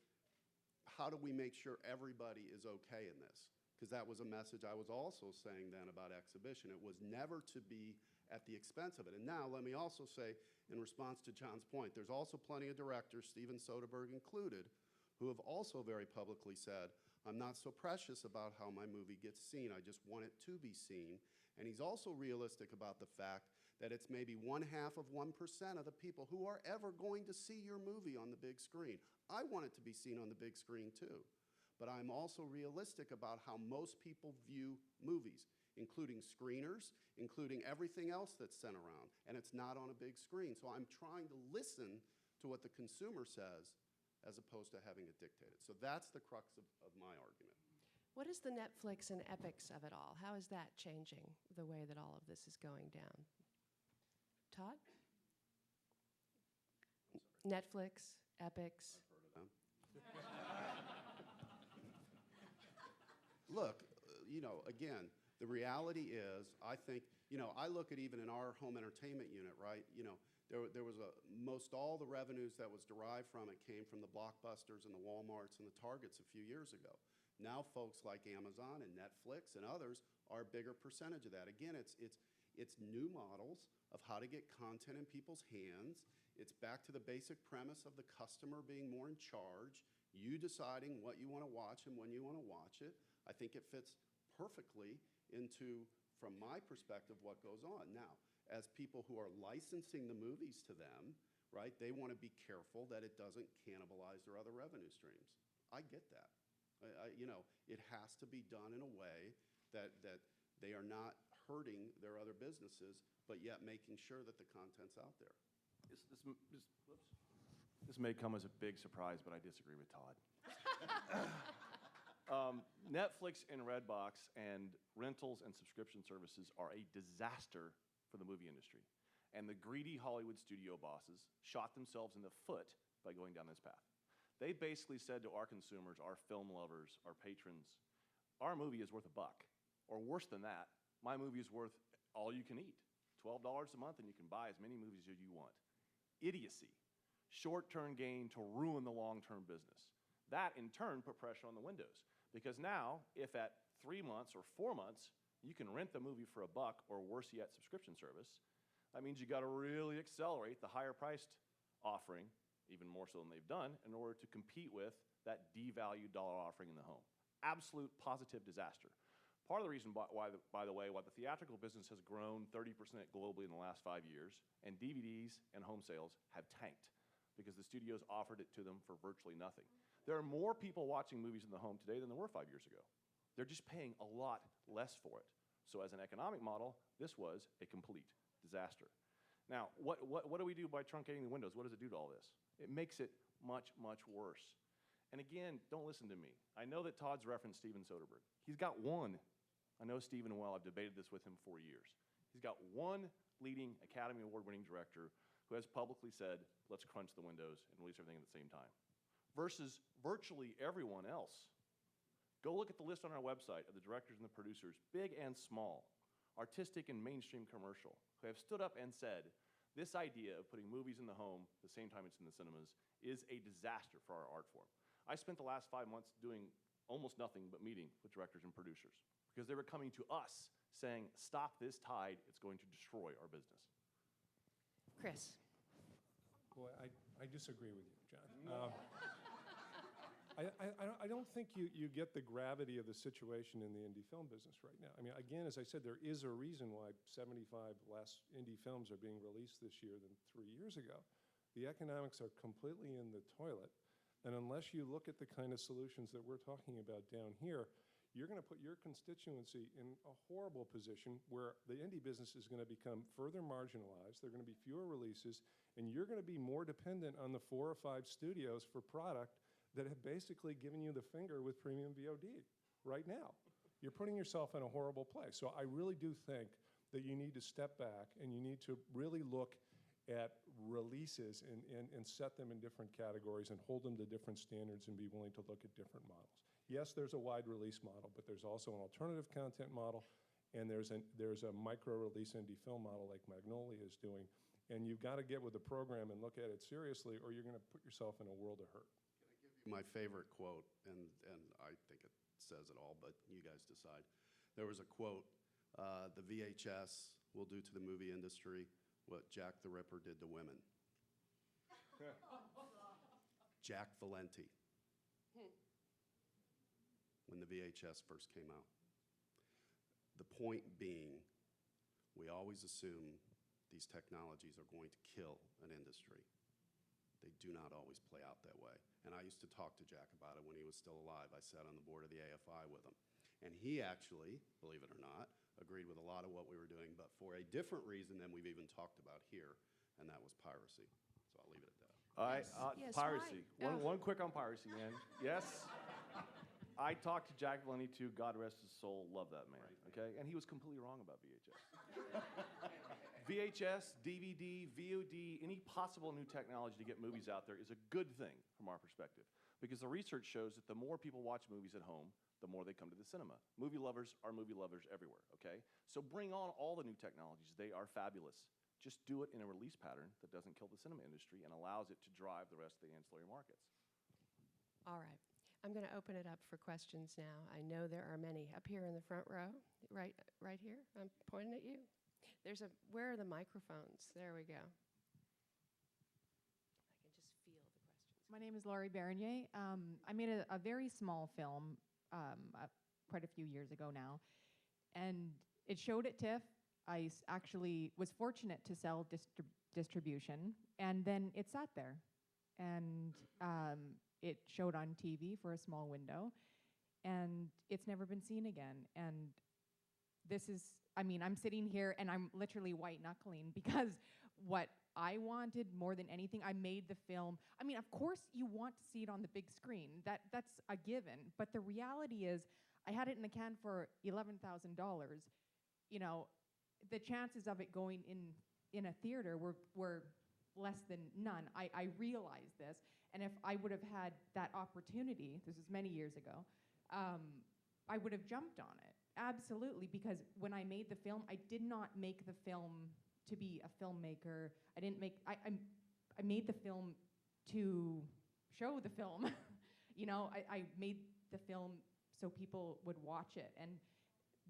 how do we make sure everybody is okay in this? Because that was a message I was also saying then about exhibition. It was never to be at the expense of it. And now let me also say, in response to John's point, there's also plenty of directors, Steven Soderbergh included, who have also very publicly said, I'm not so precious about how my movie gets seen. I just want it to be seen. And he's also realistic about the fact that it's maybe 0.5% of the people who are ever going to see your movie on the big screen. I want it to be seen on the big screen too. But I'm also realistic about how most people view movies, including screeners, including everything else that's sent around. And it's not on a big screen. So I'm trying to listen to what the consumer says as opposed to having it dictated. So that's the crux of my argument. What is the Netflix and Epics of it all? How is that changing the way that all of this is going down? Todd? Netflix, Epics. I've heard of them. Look, again, the reality is, I think, I look at even in our home entertainment unit, right? there was most all the revenues that was derived from it came from the Blockbusters and the Walmarts and the Targets a few years ago. Now folks like Amazon and Netflix and others are a bigger percentage of that. Again, it's new models of how to get content in people's hands. It's back to the basic premise of the customer being more in charge, you deciding what you want to watch and when you want to watch it. I think it fits perfectly into, from my perspective, what goes on. Now, as people who are licensing the movies to them, right, they want to be careful that it doesn't cannibalize their other revenue streams. I get that. It has to be done in a way that they are not hurting their other businesses, but yet making sure that the content's out there. This may come as a big surprise, but I disagree with Todd. Netflix and Redbox and rentals and subscription services are a disaster for the movie industry. And the greedy Hollywood studio bosses shot themselves in the foot by going down this path. They basically said to our consumers, our film lovers, our patrons, our movie is worth $1. Or worse than that, my movie is worth all you can eat. $12 a month and you can buy as many movies as you want. Idiocy. Short-term gain to ruin the long-term business. That, in turn, put pressure on the windows. Because now, if at 3 months or 4 months, you can rent the movie for $1, or worse yet, subscription service, that means you got to really accelerate the higher priced offering, even more so than they've done, in order to compete with that devalued dollar offering in the home. Absolute positive disaster. Part of the reason why the theatrical business has grown 30% globally in the last 5 years, and DVDs and home sales have tanked, because the studios offered it to them for virtually nothing. There are more people watching movies in the home today than there were 5 years ago. They're just paying a lot less for it. So as an economic model, this was a complete disaster. Now, what do we do by truncating the windows? What does it do to all this? It makes it much, much worse. And again, don't listen to me. I know that Todd's referenced Steven Soderbergh. He's got one. I know Steven well. I've debated this with him for years. He's got one leading Academy Award-winning director who has publicly said, let's crunch the windows and release everything at the same time, versus virtually everyone else. Go look at the list on our website of the directors and the producers, big and small, artistic and mainstream commercial, who have stood up and said, this idea of putting movies in the home the same time it's in the cinemas is a disaster for our art form. I spent the last 5 months doing almost nothing but meeting with directors and producers, because they were coming to us saying, stop this tide, it's going to destroy our business. Chris. Boy, I disagree with you, John. I don't think you get the gravity of the situation in the indie film business right now. I mean, again, as I said, there is a reason why 75 less indie films are being released this year than 3 years ago. The economics are completely in the toilet, and unless you look at the kind of solutions that we're talking about down here, you're going to put your constituency in a horrible position where the indie business is going to become further marginalized, there are going to be fewer releases, and you're going to be more dependent on the 4 or 5 studios for product that have basically given you the finger with premium VOD right now. You're putting yourself in a horrible place. So I really do think that you need to step back and you need to really look at releases and set them in different categories and hold them to different standards and be willing to look at different models. Yes, there's a wide release model, but there's also an alternative content model, and there's a micro-release indie film model like Magnolia is doing. And you've got to get with the program and look at it seriously, or you're going to put yourself in a world of hurt. My favorite quote, and I think it says it all, but you guys decide. There was a quote, the VHS will do to the movie industry what Jack the Ripper did to women. Jack Valenti, when the VHS first came out. The point being, we always assume these technologies are going to kill an industry. They do not always play out that way. And I used to talk to Jack about it when he was still alive. I sat on the board of the AFI with him. And he actually, believe it or not, agreed with a lot of what we were doing, but for a different reason than we've even talked about here, and that was piracy. So I'll leave it at that. All right, Yes, Piracy. why? One quick on Piracy, man. Yes, I talked to Jack Valenti too. God rest his soul. Love that man. Okay, and he was completely wrong about VHS. VHS, DVD, VOD, any possible new technology to get movies out there is a good thing from our perspective, because the research shows that the more people watch movies at home, the more they come to the cinema. Movie lovers are movie lovers everywhere, okay? So bring on all the new technologies. They are fabulous. just do it in a release pattern that doesn't kill the cinema industry and allows it to drive the rest of the ancillary markets. All right. I'm going to open it up for questions now. I know there are many up here in the front row, right here. I'm pointing at you. Where are the microphones? There we go. I can just feel the questions. My name is Laurie Bernier. I made a very small film quite a few years ago now, and it showed at TIFF. I actually was fortunate to sell distribution, and then it sat there, and it showed on TV for a small window, and it's never been seen again. And this is, I mean, I'm sitting here and I'm literally white knuckling because what I wanted more than anything, I made the film. I mean, of course you want to see it on the big screen. That's a given. But the reality is, I had it in the can for $11,000. You know, the chances of it going in a theater were less than none. I realized this. And if I would have had that opportunity, this was many years ago, I would have jumped on it. Absolutely, because when I made the film, I did not make the film to be a filmmaker. I made the film to show the film. You know, I made the film so people would watch it and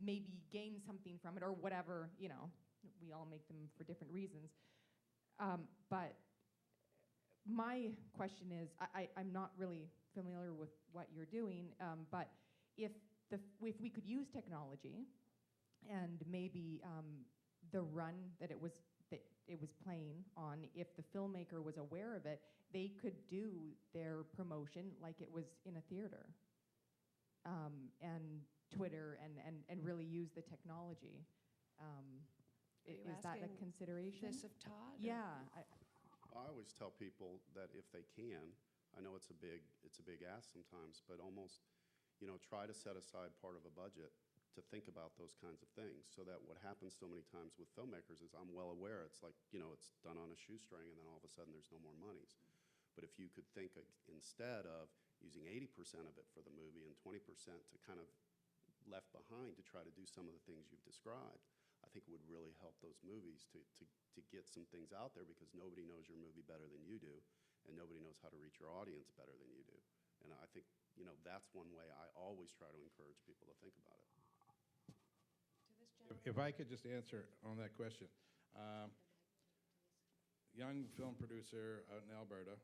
maybe gain something from it or whatever, you know. We all make them for different reasons. But my question is, I'm not really familiar with what you're doing, but if we could use technology and maybe the run that it was playing on, if the filmmaker was aware of it, they could do their promotion like it was in a theater, and Twitter and really use the technology. Is that a consideration? This of Todd? Yeah. I always tell people that if they can, I know it's a big ask sometimes, but almost, you know, try to set aside part of a budget to think about those kinds of things, so that what happens so many times with filmmakers is, I'm well aware, it's like, you know, it's done on a shoestring and then all of a sudden there's no more monies. But if you could think instead of using 80% of it for the movie and 20% to kind of left behind to try to do some of the things you've described, I think it would really help those movies to get some things out there, because nobody knows your movie better than you do, and nobody knows how to reach your audience better than you do. And I think, you know, that's one way I always try to encourage people to think about it. If I could just answer on that question. Young film producer out in Alberta,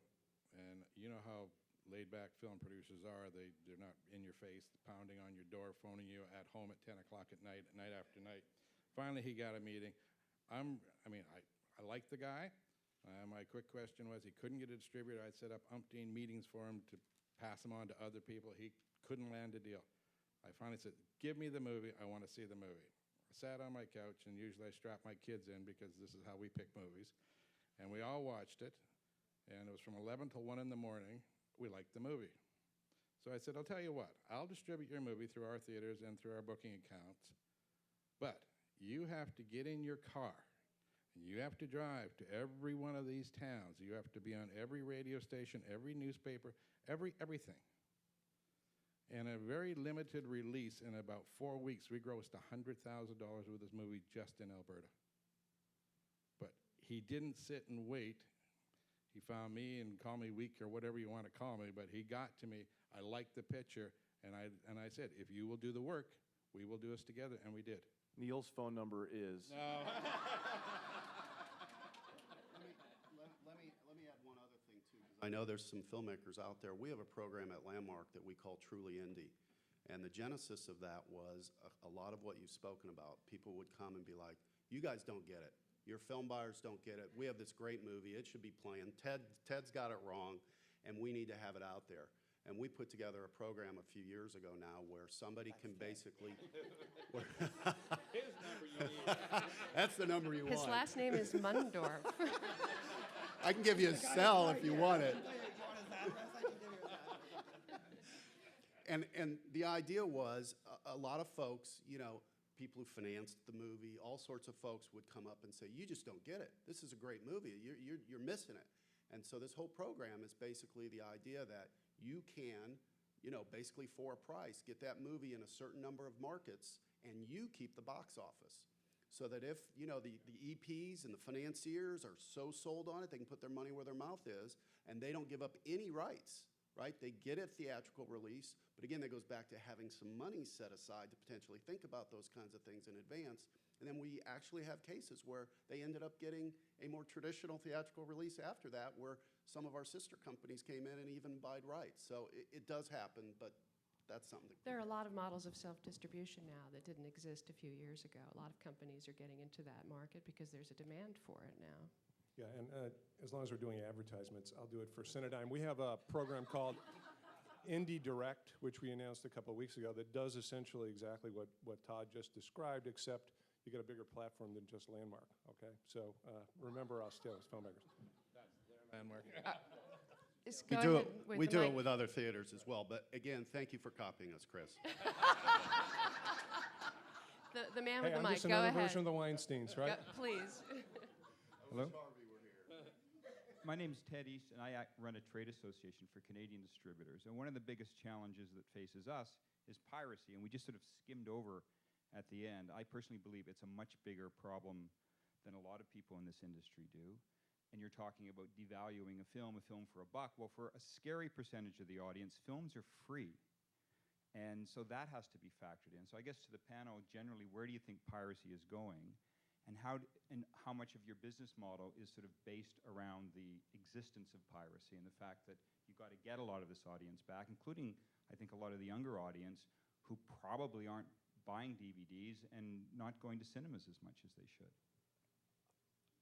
and you know how laid-back film producers are. They're not in your face, pounding on your door, phoning you at home at 10 o'clock at night, night after night. Finally, he got a meeting. I like the guy. My quick question was, he couldn't get a distributor. I'd set up umpteen meetings for him to pass them on to other people. He couldn't land a deal. I finally said, give me the movie. I want to see the movie. I sat on my couch, and usually I strap my kids in because this is how we pick movies. And we all watched it, and it was from 11 till 1 in the morning. We liked the movie. So I said, I'll tell you what. I'll distribute your movie through our theaters and through our booking accounts, but you have to get in your car, and you have to drive to every one of these towns. You have to be on every radio station, every newspaper, everything. And a very limited release, in about 4 weeks, we grossed $100,000 with this movie just in Alberta. But he didn't sit and wait. He found me and called me weak or whatever you want to call me, but he got to me. I liked the picture, and I said, if you will do the work, we will do this together, and we did. Neil's phone number is... No. Let me add one other thing, too. I know there's some filmmakers out there. We have a program at Landmark that we call Truly Indie. And the genesis of that was a lot of what you've spoken about. People would come and be like, you guys don't get it. Your film buyers don't get it. We have this great movie. It should be playing. Ted's got it wrong, and we need to have it out there. And we put together a program a few years ago now where somebody can basically... His number you need. That's the number you want. His last name is Mundorf. I can give you a cell if you want it. And the idea was a lot of folks, you know, people who financed the movie, all sorts of folks would come up and say, you just don't get it. This is a great movie. You're missing it. And so this whole program is basically the idea that you can, you know, basically for a price, get that movie in a certain number of markets, and you keep the box office. so that if, the EPs and the financiers are so sold on it, they can put their money where their mouth is, and they don't give up any rights, right? They get a theatrical release, but again, that goes back to having some money set aside to potentially think about those kinds of things in advance. And then we actually have cases where they ended up getting a more traditional theatrical release after that, where some of our sister companies came in and even buyed rights. So it does happen, but that's something. There are a lot of models of self-distribution now that didn't exist a few years ago. A lot of companies are getting into that market because there's a demand for it now. Yeah, and as long as we're doing advertisements, I'll do it for Cinedigm. We have a program called Indie Direct, which we announced a couple of weeks ago, that does essentially exactly what Todd just described, except you get a bigger platform than just Landmark, okay? So remember us too, as filmmakers. Landmark. We do it with other theaters as well, but again, thank you for copying us, Chris. The man with the I'm mic, just go another ahead. version of the Weinsteins, right? Please. Hello? My name's Ted East, and I run a trade association for Canadian distributors. And one of the biggest challenges that faces us is piracy, and we just sort of skimmed over at the end. I personally believe it's a much bigger problem than a lot of people in this industry do. And you're talking about devaluing a film for a buck. Well, for a scary percentage of the audience, films are free. And so that has to be factored in. So I guess to the panel, generally, where do you think piracy is going? And how much of your business model is sort of based around the existence of piracy and the fact that you've got to get a lot of this audience back, including, I think, a lot of the younger audience who probably aren't buying DVDs and not going to cinemas as much as they should.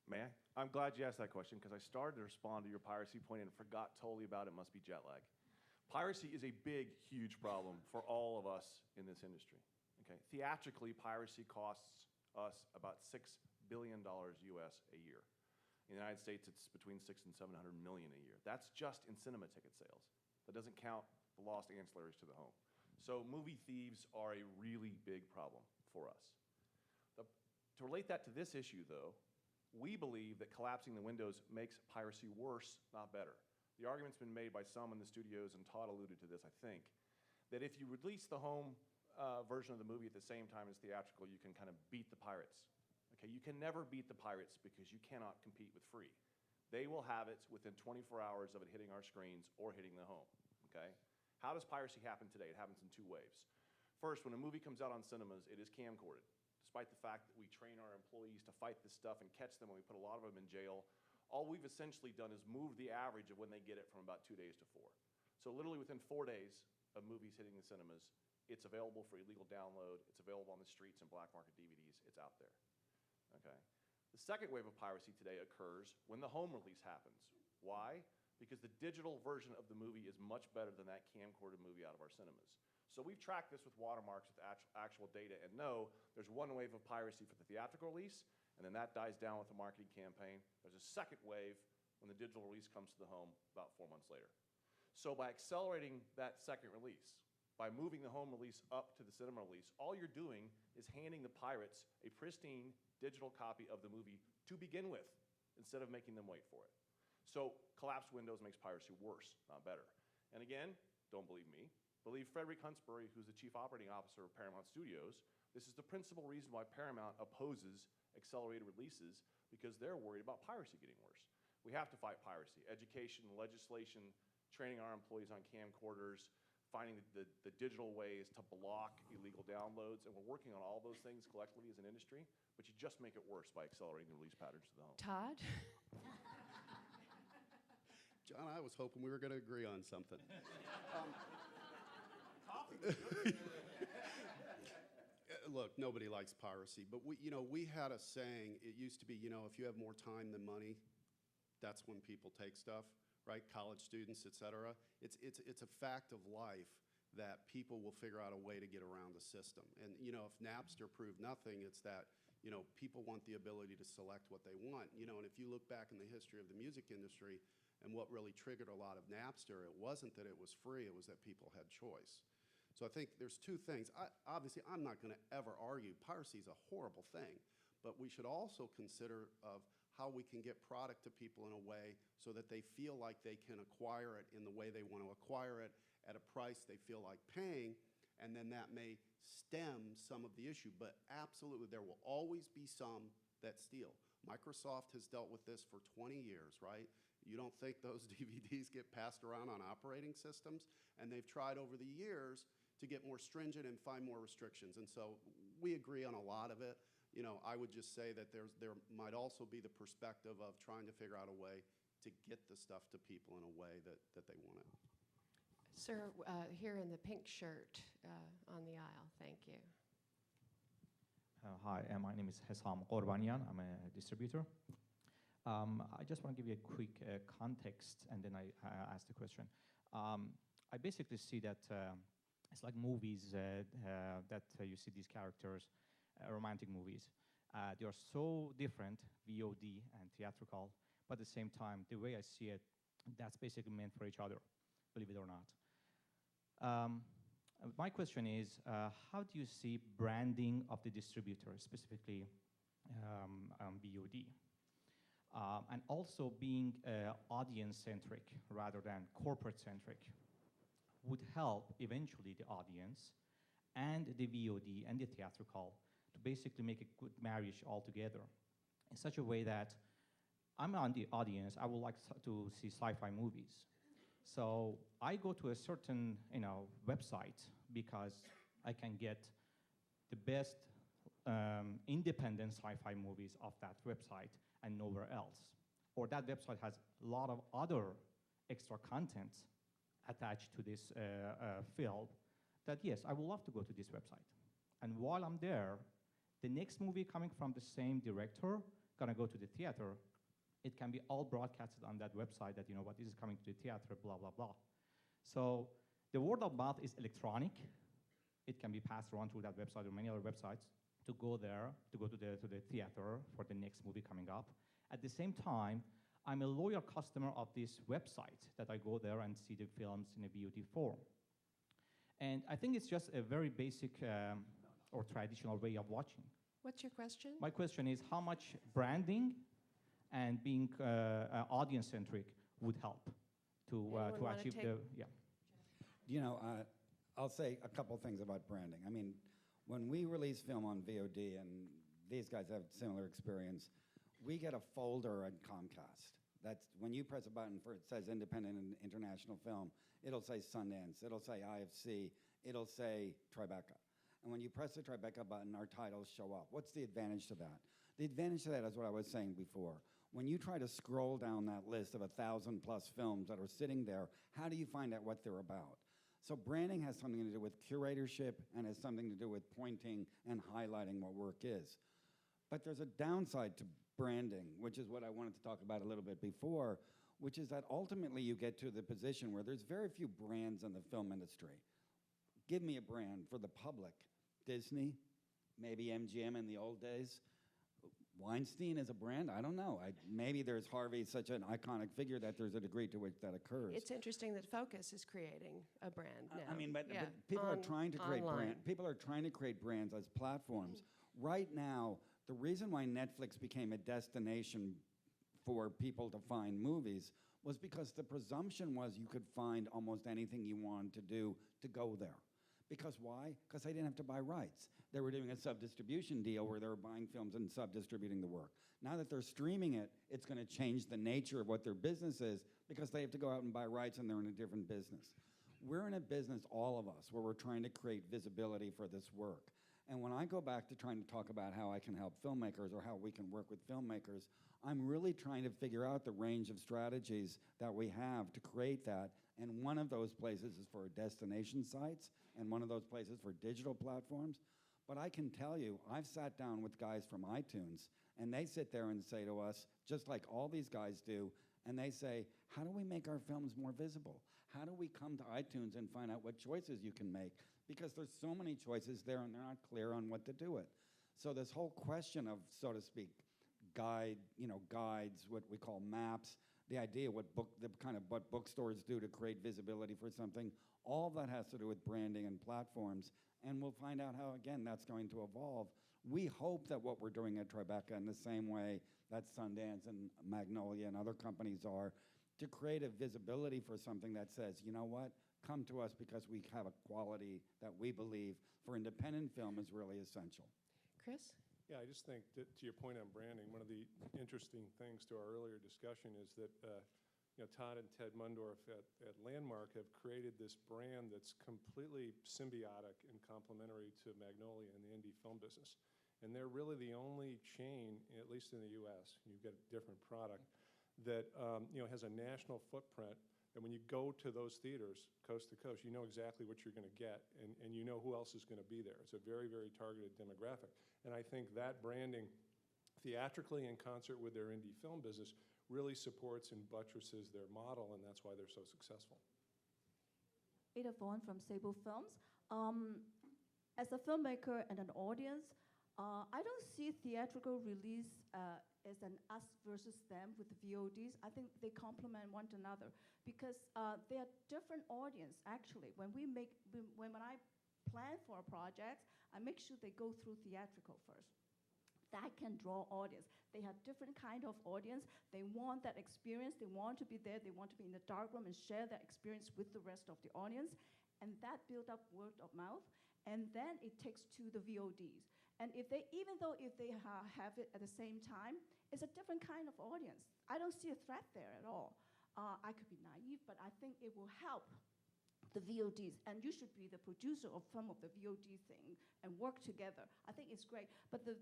May I? I'm glad you asked that question because I started to respond to your piracy point and forgot totally about it. Must be jet lag. Piracy is a big, huge problem for all of us in this industry. Okay, theatrically, piracy costs us about $6 billion US a year. In the United States, it's between 600 and 700 million a year. That's just in cinema ticket sales. That doesn't count the lost ancillaries to the home. So movie thieves are a really big problem for us. To relate that to this issue, though, we believe that collapsing the windows makes piracy worse, not better. The argument's been made by some in the studios, and Todd alluded to this, I think, that if you release the home version of the movie at the same time as theatrical, you can kind of beat the pirates. Okay, you can never beat the pirates because you cannot compete with free. They will have it within 24 hours of it hitting our screens or hitting the home, okay? How does piracy happen today? It happens in two waves. First, when a movie comes out on cinemas, it is camcorded. Despite the fact that we train our employees to fight this stuff and catch them, and we put a lot of them in jail, all we've essentially done is move the average of when they get it from about 2 days to 4. So literally within 4 days of movies hitting the cinemas, it's available for illegal download. It's available on the streets and black market DVDs. It's out there, okay? The second wave of piracy today occurs when the home release happens. Why? Because the digital version of the movie is much better than that camcorded movie out of our cinemas. So we've tracked this with watermarks with actual data and know there's one wave of piracy for the theatrical release, and then that dies down with the marketing campaign. There's a second wave when the digital release comes to the home about 4 months later. So by accelerating that second release, by moving the home release up to the cinema release, all you're doing is handing the pirates a pristine digital copy of the movie to begin with, instead of making them wait for it. So collapsed windows makes piracy worse, not better. And again, don't believe me, believe Frederick Huntsbury, who's the Chief Operating Officer of Paramount Studios. This is the principal reason why Paramount opposes accelerated releases, because they're worried about piracy getting worse. We have to fight piracy. Education, legislation, training our employees on camcorders, finding the digital ways to block illegal downloads, and we're working on all those things collectively as an industry, but you just make it worse by accelerating the release patterns to the home. Todd? John, I was hoping we were going to agree on something. Look, nobody likes piracy, but we had a saying. It used to be, if you have more time than money, that's when people take stuff. Right, college students, et cetera. It's a fact of life that people will figure out a way to get around the system. And if Napster proved nothing, it's that people want the ability to select what they want. And if you look back in the history of the music industry and what really triggered a lot of Napster, it wasn't that it was free; it was that people had choice. So I think there's two things. Obviously, I'm not going to ever argue piracy is a horrible thing, but we should also consider of how we can get product to people in a way so that they feel like they can acquire it in the way they want to acquire it at a price they feel like paying, and then that may stem some of the issue. But absolutely, there will always be some that steal. Microsoft has dealt with this for 20 years, right? You don't think those DVDs get passed around on operating systems? And they've tried over the years to get more stringent and find more restrictions. And so we agree on a lot of it. You know, I would just say that there might also be the perspective of trying to figure out a way to get the stuff to people in a way that they want it. Sir, here in the pink shirt on the aisle, thank you. Hi, my name is Hesam Qorbanian. I'm a distributor. I just want to give you a quick context, and then I ask the question. I basically see that it's like movies that you see these characters, romantic movies. They are so different, VoD and theatrical, but at the same time, the way I see it, that's basically meant for each other, believe it or not. My question is, how do you see branding of the distributor, specifically VoD? And also being audience-centric rather than corporate-centric would help eventually the audience and the VoD and the theatrical to basically make a good marriage altogether in such a way that I'm on the audience, I would like to see sci-fi movies. So I go to a certain website because I can get the best independent sci-fi movies off that website and nowhere else. Or that website has a lot of other extra content attached to this field that, yes, I would love to go to this website. And while I'm there, the next movie coming from the same director, gonna go to the theater, it can be all broadcasted on that website that, you know what, this is coming to the theater, blah, blah, blah. So the word of mouth is electronic. It can be passed around through that website or many other websites to go there, to go to the theater for the next movie coming up. At the same time, I'm a loyal customer of this website that I go there and see the films in a VOD form. And I think it's just a very basic or traditional way of watching. What's your question? My question is how much branding and being audience-centric would help to achieve the, yeah. You know, I'll say a couple things about branding. I mean, when we release film on VOD, and these guys have similar experience, we get a folder at Comcast. That's when you press a button for it says independent and international film, it'll say Sundance, it'll say IFC, it'll say Tribeca. And when you press the Tribeca button, our titles show up. What's the advantage to that? The advantage to that is what I was saying before. When you try to scroll down that list of 1,000+ films that are sitting there, how do you find out what they're about? So branding has something to do with curatorship and has something to do with pointing and highlighting what work is. But there's a downside to branding, which is what I wanted to talk about a little bit before, which is that ultimately you get to the position where there's very few brands in the film industry. Give me a brand for the public. Disney, maybe MGM in the old days. Weinstein is a brand? I don't know. Maybe there's Harvey, such an iconic figure that there's a degree to which that occurs. It's interesting that Focus is creating a brand now. I mean, but yeah. people are trying to create online. brands. People are trying to create brands as platforms. Right now, the reason why Netflix became a destination for people to find movies was because the presumption was you could find almost anything you wanted to do to go there. Because why? Because they didn't have to buy rights. They were doing a sub-distribution deal where they were buying films and sub-distributing the work. Now that they're streaming it, it's going to change the nature of what their business is because they have to go out and buy rights and they're in a different business. We're in a business, all of us, where we're trying to create visibility for this work. And when I go back to trying to talk about how I can help filmmakers or how we can work with filmmakers, I'm really trying to figure out the range of strategies that we have to create that. And one of those places is for destination sites, and one of those places for digital platforms. But I can tell you, I've sat down with guys from iTunes, and they sit there and say to us, just like all these guys do, and they say, how do we make our films more visible? How do we come to iTunes and find out what choices you can make? Because there's so many choices there, and they're not clear on what to do with. So this whole question of, so to speak, guides, what we call maps, the idea what bookstores do to create visibility for something, all that has to do with branding and platforms, and we'll find out how, again, that's going to evolve. We hope that what we're doing at Tribeca in the same way that Sundance and Magnolia and other companies are, to create a visibility for something that says, you know what, come to us because we have a quality that we believe for independent film is really essential. Chris? Yeah, I just think that to your point on branding, one of the interesting things to our earlier discussion is that Todd and Ted Mundorf at Landmark have created this brand that's completely symbiotic and complementary to Magnolia and the indie film business. And they're really the only chain, at least in the U.S., you've got a different product, that has a national footprint. And when you go to those theaters, coast to coast, you know exactly what you're going to get, and you know who else is going to be there. It's a very, very targeted demographic. And I think that branding, theatrically in concert with their indie film business, really supports and buttresses their model, and that's why they're so successful. Ada Vaughn from Sable Films. As a filmmaker and an audience, I don't see theatrical release as an us versus them with the VODs. I think they complement one another because they are different audience, actually. When I plan for a project, I make sure they go through theatrical first. That can draw audience. They have different kind of audience. They want that experience. They want to be there. They want to be in the dark room and share that experience with the rest of the audience. And that build up word of mouth. And then it takes to the VODs. And if they have it at the same time, it's a different kind of audience. I don't see a threat there at all. I could be naive, but I think it will help the VODs. And you should be the producer of some of the VOD thing and work together. I think it's great. But the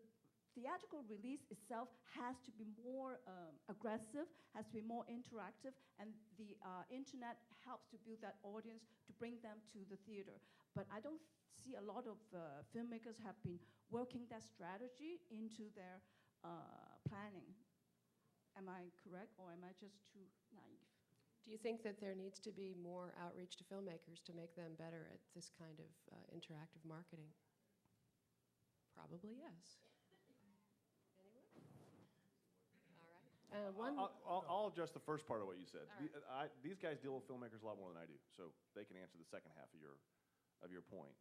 theatrical release itself has to be more aggressive, has to be more interactive, and the internet helps to build that audience to bring them to the theater. But I don't see a lot of filmmakers have been working that strategy into their planning. Am I correct, or am I just too naive? Do you think that there needs to be more outreach to filmmakers to make them better at this kind of interactive marketing? Probably yes. Anyone? All right. I'll address the first part of what you said. All right. These guys deal with filmmakers a lot more than I do, so they can answer the second half of your point.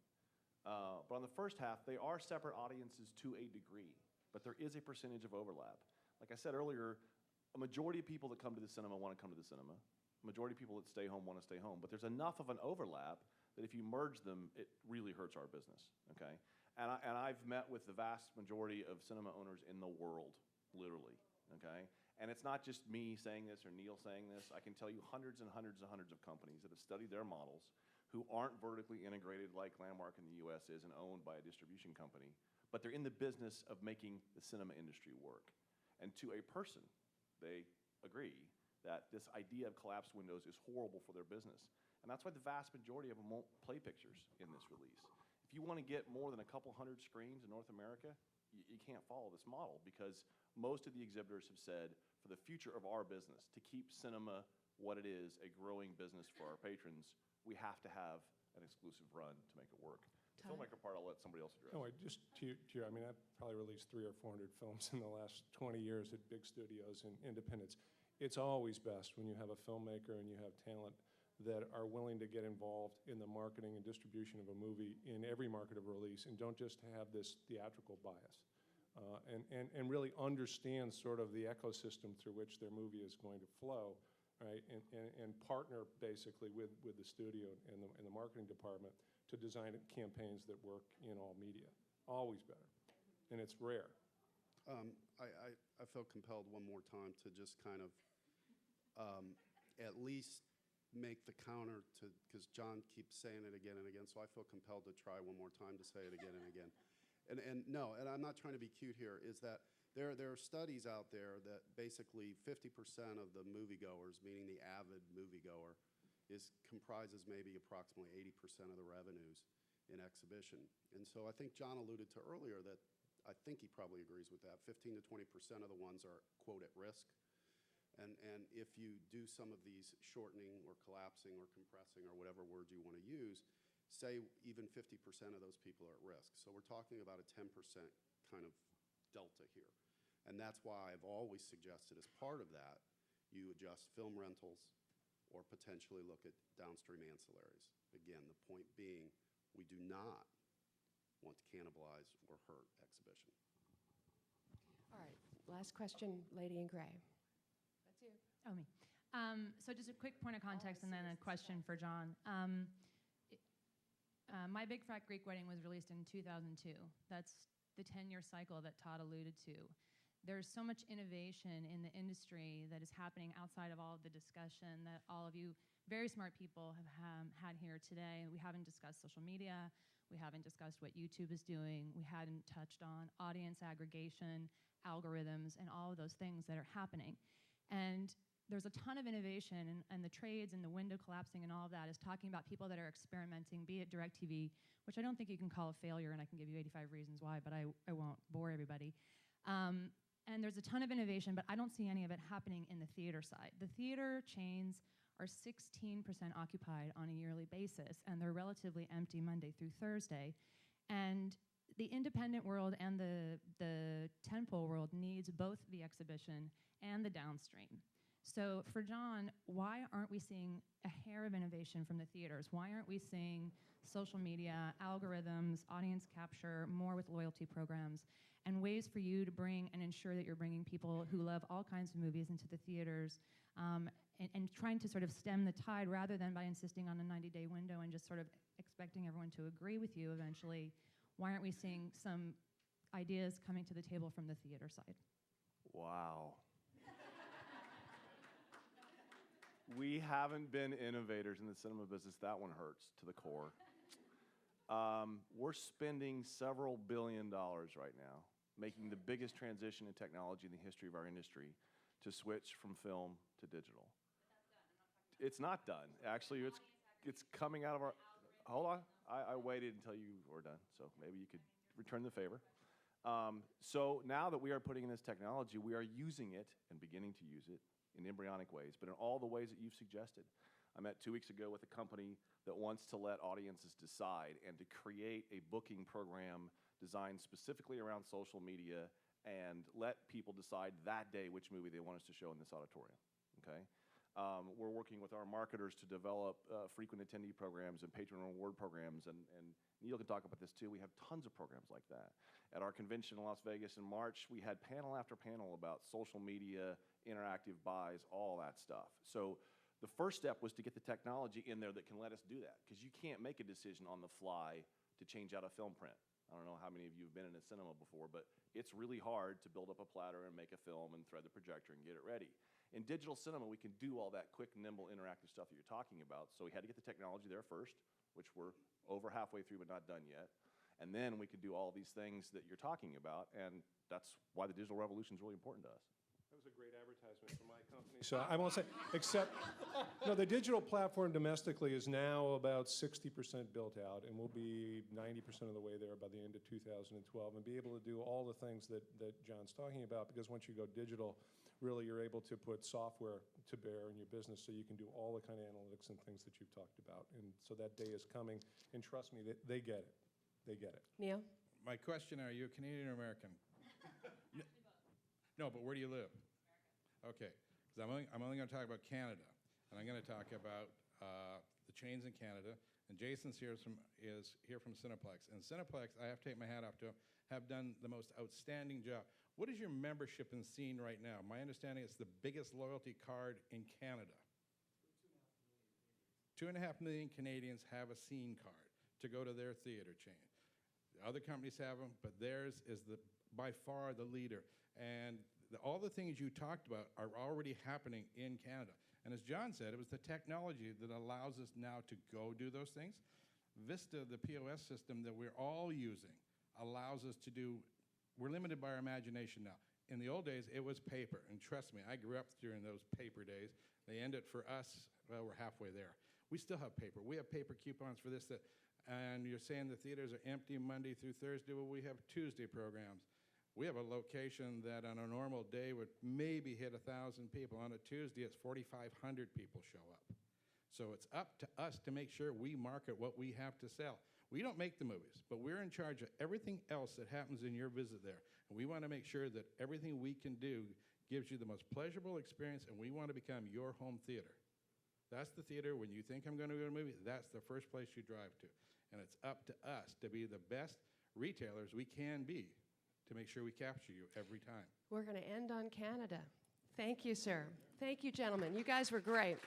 But on the first half, they are separate audiences to a degree, but there is a percentage of overlap. Like I said earlier, a majority of people that come to the cinema want to come to the cinema. A majority of people that stay home want to stay home. But there's enough of an overlap that if you merge them, it really hurts our business, okay? And I've met with the vast majority of cinema owners in the world, literally, okay? And it's not just me saying this or Neil saying this. I can tell you hundreds and hundreds and hundreds of companies that have studied their models who aren't vertically integrated like Landmark in the US is and owned by a distribution company, but they're in the business of making the cinema industry work. And to a person, they agree that this idea of collapsed windows is horrible for their business. And that's why the vast majority of them won't play pictures in this release. If you want to get more than a couple hundred screens in North America, you can't follow this model because most of the exhibitors have said, for the future of our business, to keep cinema what it is, a growing business for our patrons, we have to have an exclusive run to make it work. The filmmaker part, I'll let somebody else address. No, just I mean, I've probably released 300 or 400 films in the last 20 years at big studios and independents. It's always best when you have a filmmaker and you have talent that are willing to get involved in the marketing and distribution of a movie in every market of release and don't just have this theatrical bias. And really understand sort of the ecosystem through which their movie is going to flow, right? And partner basically with the studio and the marketing department to design campaigns that work in all media. Always better, and it's rare. I felt compelled one more time to just kind of at least make the counter to, because John keeps saying it again and again, so I feel compelled to try one more time to say it again and again. And I'm not trying to be cute here, is that there are studies out there that basically 50% of the moviegoers, meaning the avid moviegoer, comprises maybe approximately 80% of the revenues in exhibition. And so I think John alluded to earlier that I think he probably agrees with that. 15 to 20% of the ones are, quote, at risk. And if you do some of these shortening or collapsing or compressing or whatever word you want to use, say even 50% of those people are at risk. So we're talking about a 10% kind of delta here. And that's why I've always suggested as part of that, you adjust film rentals or potentially look at downstream ancillaries. Again, the point being, we do not want to cannibalize or hurt exhibition. All right, last question, lady in gray. That's you. Oh, me. So just a quick point of context and then a question for John. My Big Fat Greek Wedding was released in 2002. That's the 10-year cycle that Todd alluded to. There's so much innovation in the industry that is happening outside of all of the discussion that all of you very smart people have had here today. We haven't discussed social media. We haven't discussed what YouTube is doing. We hadn't touched on audience aggregation, algorithms, and all of those things that are happening. And there's a ton of innovation, and the trades and the window collapsing and all of that is talking about people that are experimenting, be it DirecTV, which I don't think you can call a failure, and I can give you 85 reasons why, but I won't bore everybody. And there's a ton of innovation, but I don't see any of it happening in the theater side. The theater chains are 16% occupied on a yearly basis, and they're relatively empty Monday through Thursday. And the independent world and the tentpole world needs both the exhibition and the downstream. So for John, why aren't we seeing a hair of innovation from the theaters? Why aren't we seeing social media, algorithms, audience capture, more with loyalty programs, and ways for you to bring and ensure that you're bringing people who love all kinds of movies into the theaters, and trying to sort of stem the tide rather than by insisting on a 90-day window and just sort of expecting everyone to agree with you eventually? Why aren't we seeing some ideas coming to the table from the theater side? Wow. We haven't been innovators in the cinema business. That one hurts to the core. We're spending several $1 billion right now, making the biggest transition in technology in the history of our industry to switch from film to digital. It's not done. Actually, it's coming out of our... Hold on. I waited until you were done, so maybe you could return the favor. So now that we are putting in this technology, we are using it and beginning to use it in embryonic ways, but in all the ways that you've suggested. I met 2 weeks ago with a company that wants to let audiences decide and to create a booking program designed specifically around social media and let people decide that day which movie they want us to show in this auditorium, okay? We're working with our marketers to develop frequent attendee programs and patron reward programs, and Neil can talk about this too. We have tons of programs like that. At our convention in Las Vegas in March, we had panel after panel about social media, interactive buys, all that stuff. So the first step was to get the technology in there that can let us do that, because you can't make a decision on the fly to change out a film print. I don't know how many of you have been in a cinema before, but it's really hard to build up a platter and make a film and thread the projector and get it ready. In digital cinema, we can do all that quick, nimble, interactive stuff that you're talking about. So we had to get the technology there first, which we're over halfway through but not done yet. And then we could do all these things that you're talking about, and that's why the digital revolution is really important to us. That was a great advertisement for my company. So I won't say, except, no, the digital platform domestically is now about 60% built out, and we'll be 90% of the way there by the end of 2012, and be able to do all the things that John's talking about, because once you go digital, really you're able to put software to bear in your business so you can do all the kind of analytics and things that you've talked about. And so that day is coming, and trust me, they get it. They get it. Neil? My question, are you a Canadian or American? No, but where do you live? Okay, because I'm only going to talk about Canada, and I'm going to talk about the chains in Canada. And Jason's here from Cineplex. And Cineplex, I have to take my hat off to them, have done the most outstanding job. What is your membership in Scene right now? My understanding it's the biggest loyalty card in Canada. 2.5 million Canadians have a Scene card to go to their theater chain. Other companies have them, but theirs is by far the leader. And all the things you talked about are already happening in Canada. And as John said, it was the technology that allows us now to go do those things. Vista, the POS system that we're all using, allows us to do, we're limited by our imagination now. In the old days, it was paper. And trust me, I grew up during those paper days. They ended for us, well, we're halfway there. We still have paper. We have paper coupons for this, that. And you're saying the theaters are empty Monday through Thursday. Well, we have Tuesday programs. We have a location that on a normal day would maybe hit 1,000 people. On a Tuesday, it's 4,500 people show up. So it's up to us to make sure we market what we have to sell. We don't make the movies, but we're in charge of everything else that happens in your visit there. And we want to make sure that everything we can do gives you the most pleasurable experience, and we want to become your home theater. That's the theater. When you think I'm going to go to a movie, that's the first place you drive to. And it's up to us to be the best retailers we can be to make sure we capture you every time. We're going to end on Canada. Thank you, sir. Thank you, gentlemen. You guys were great.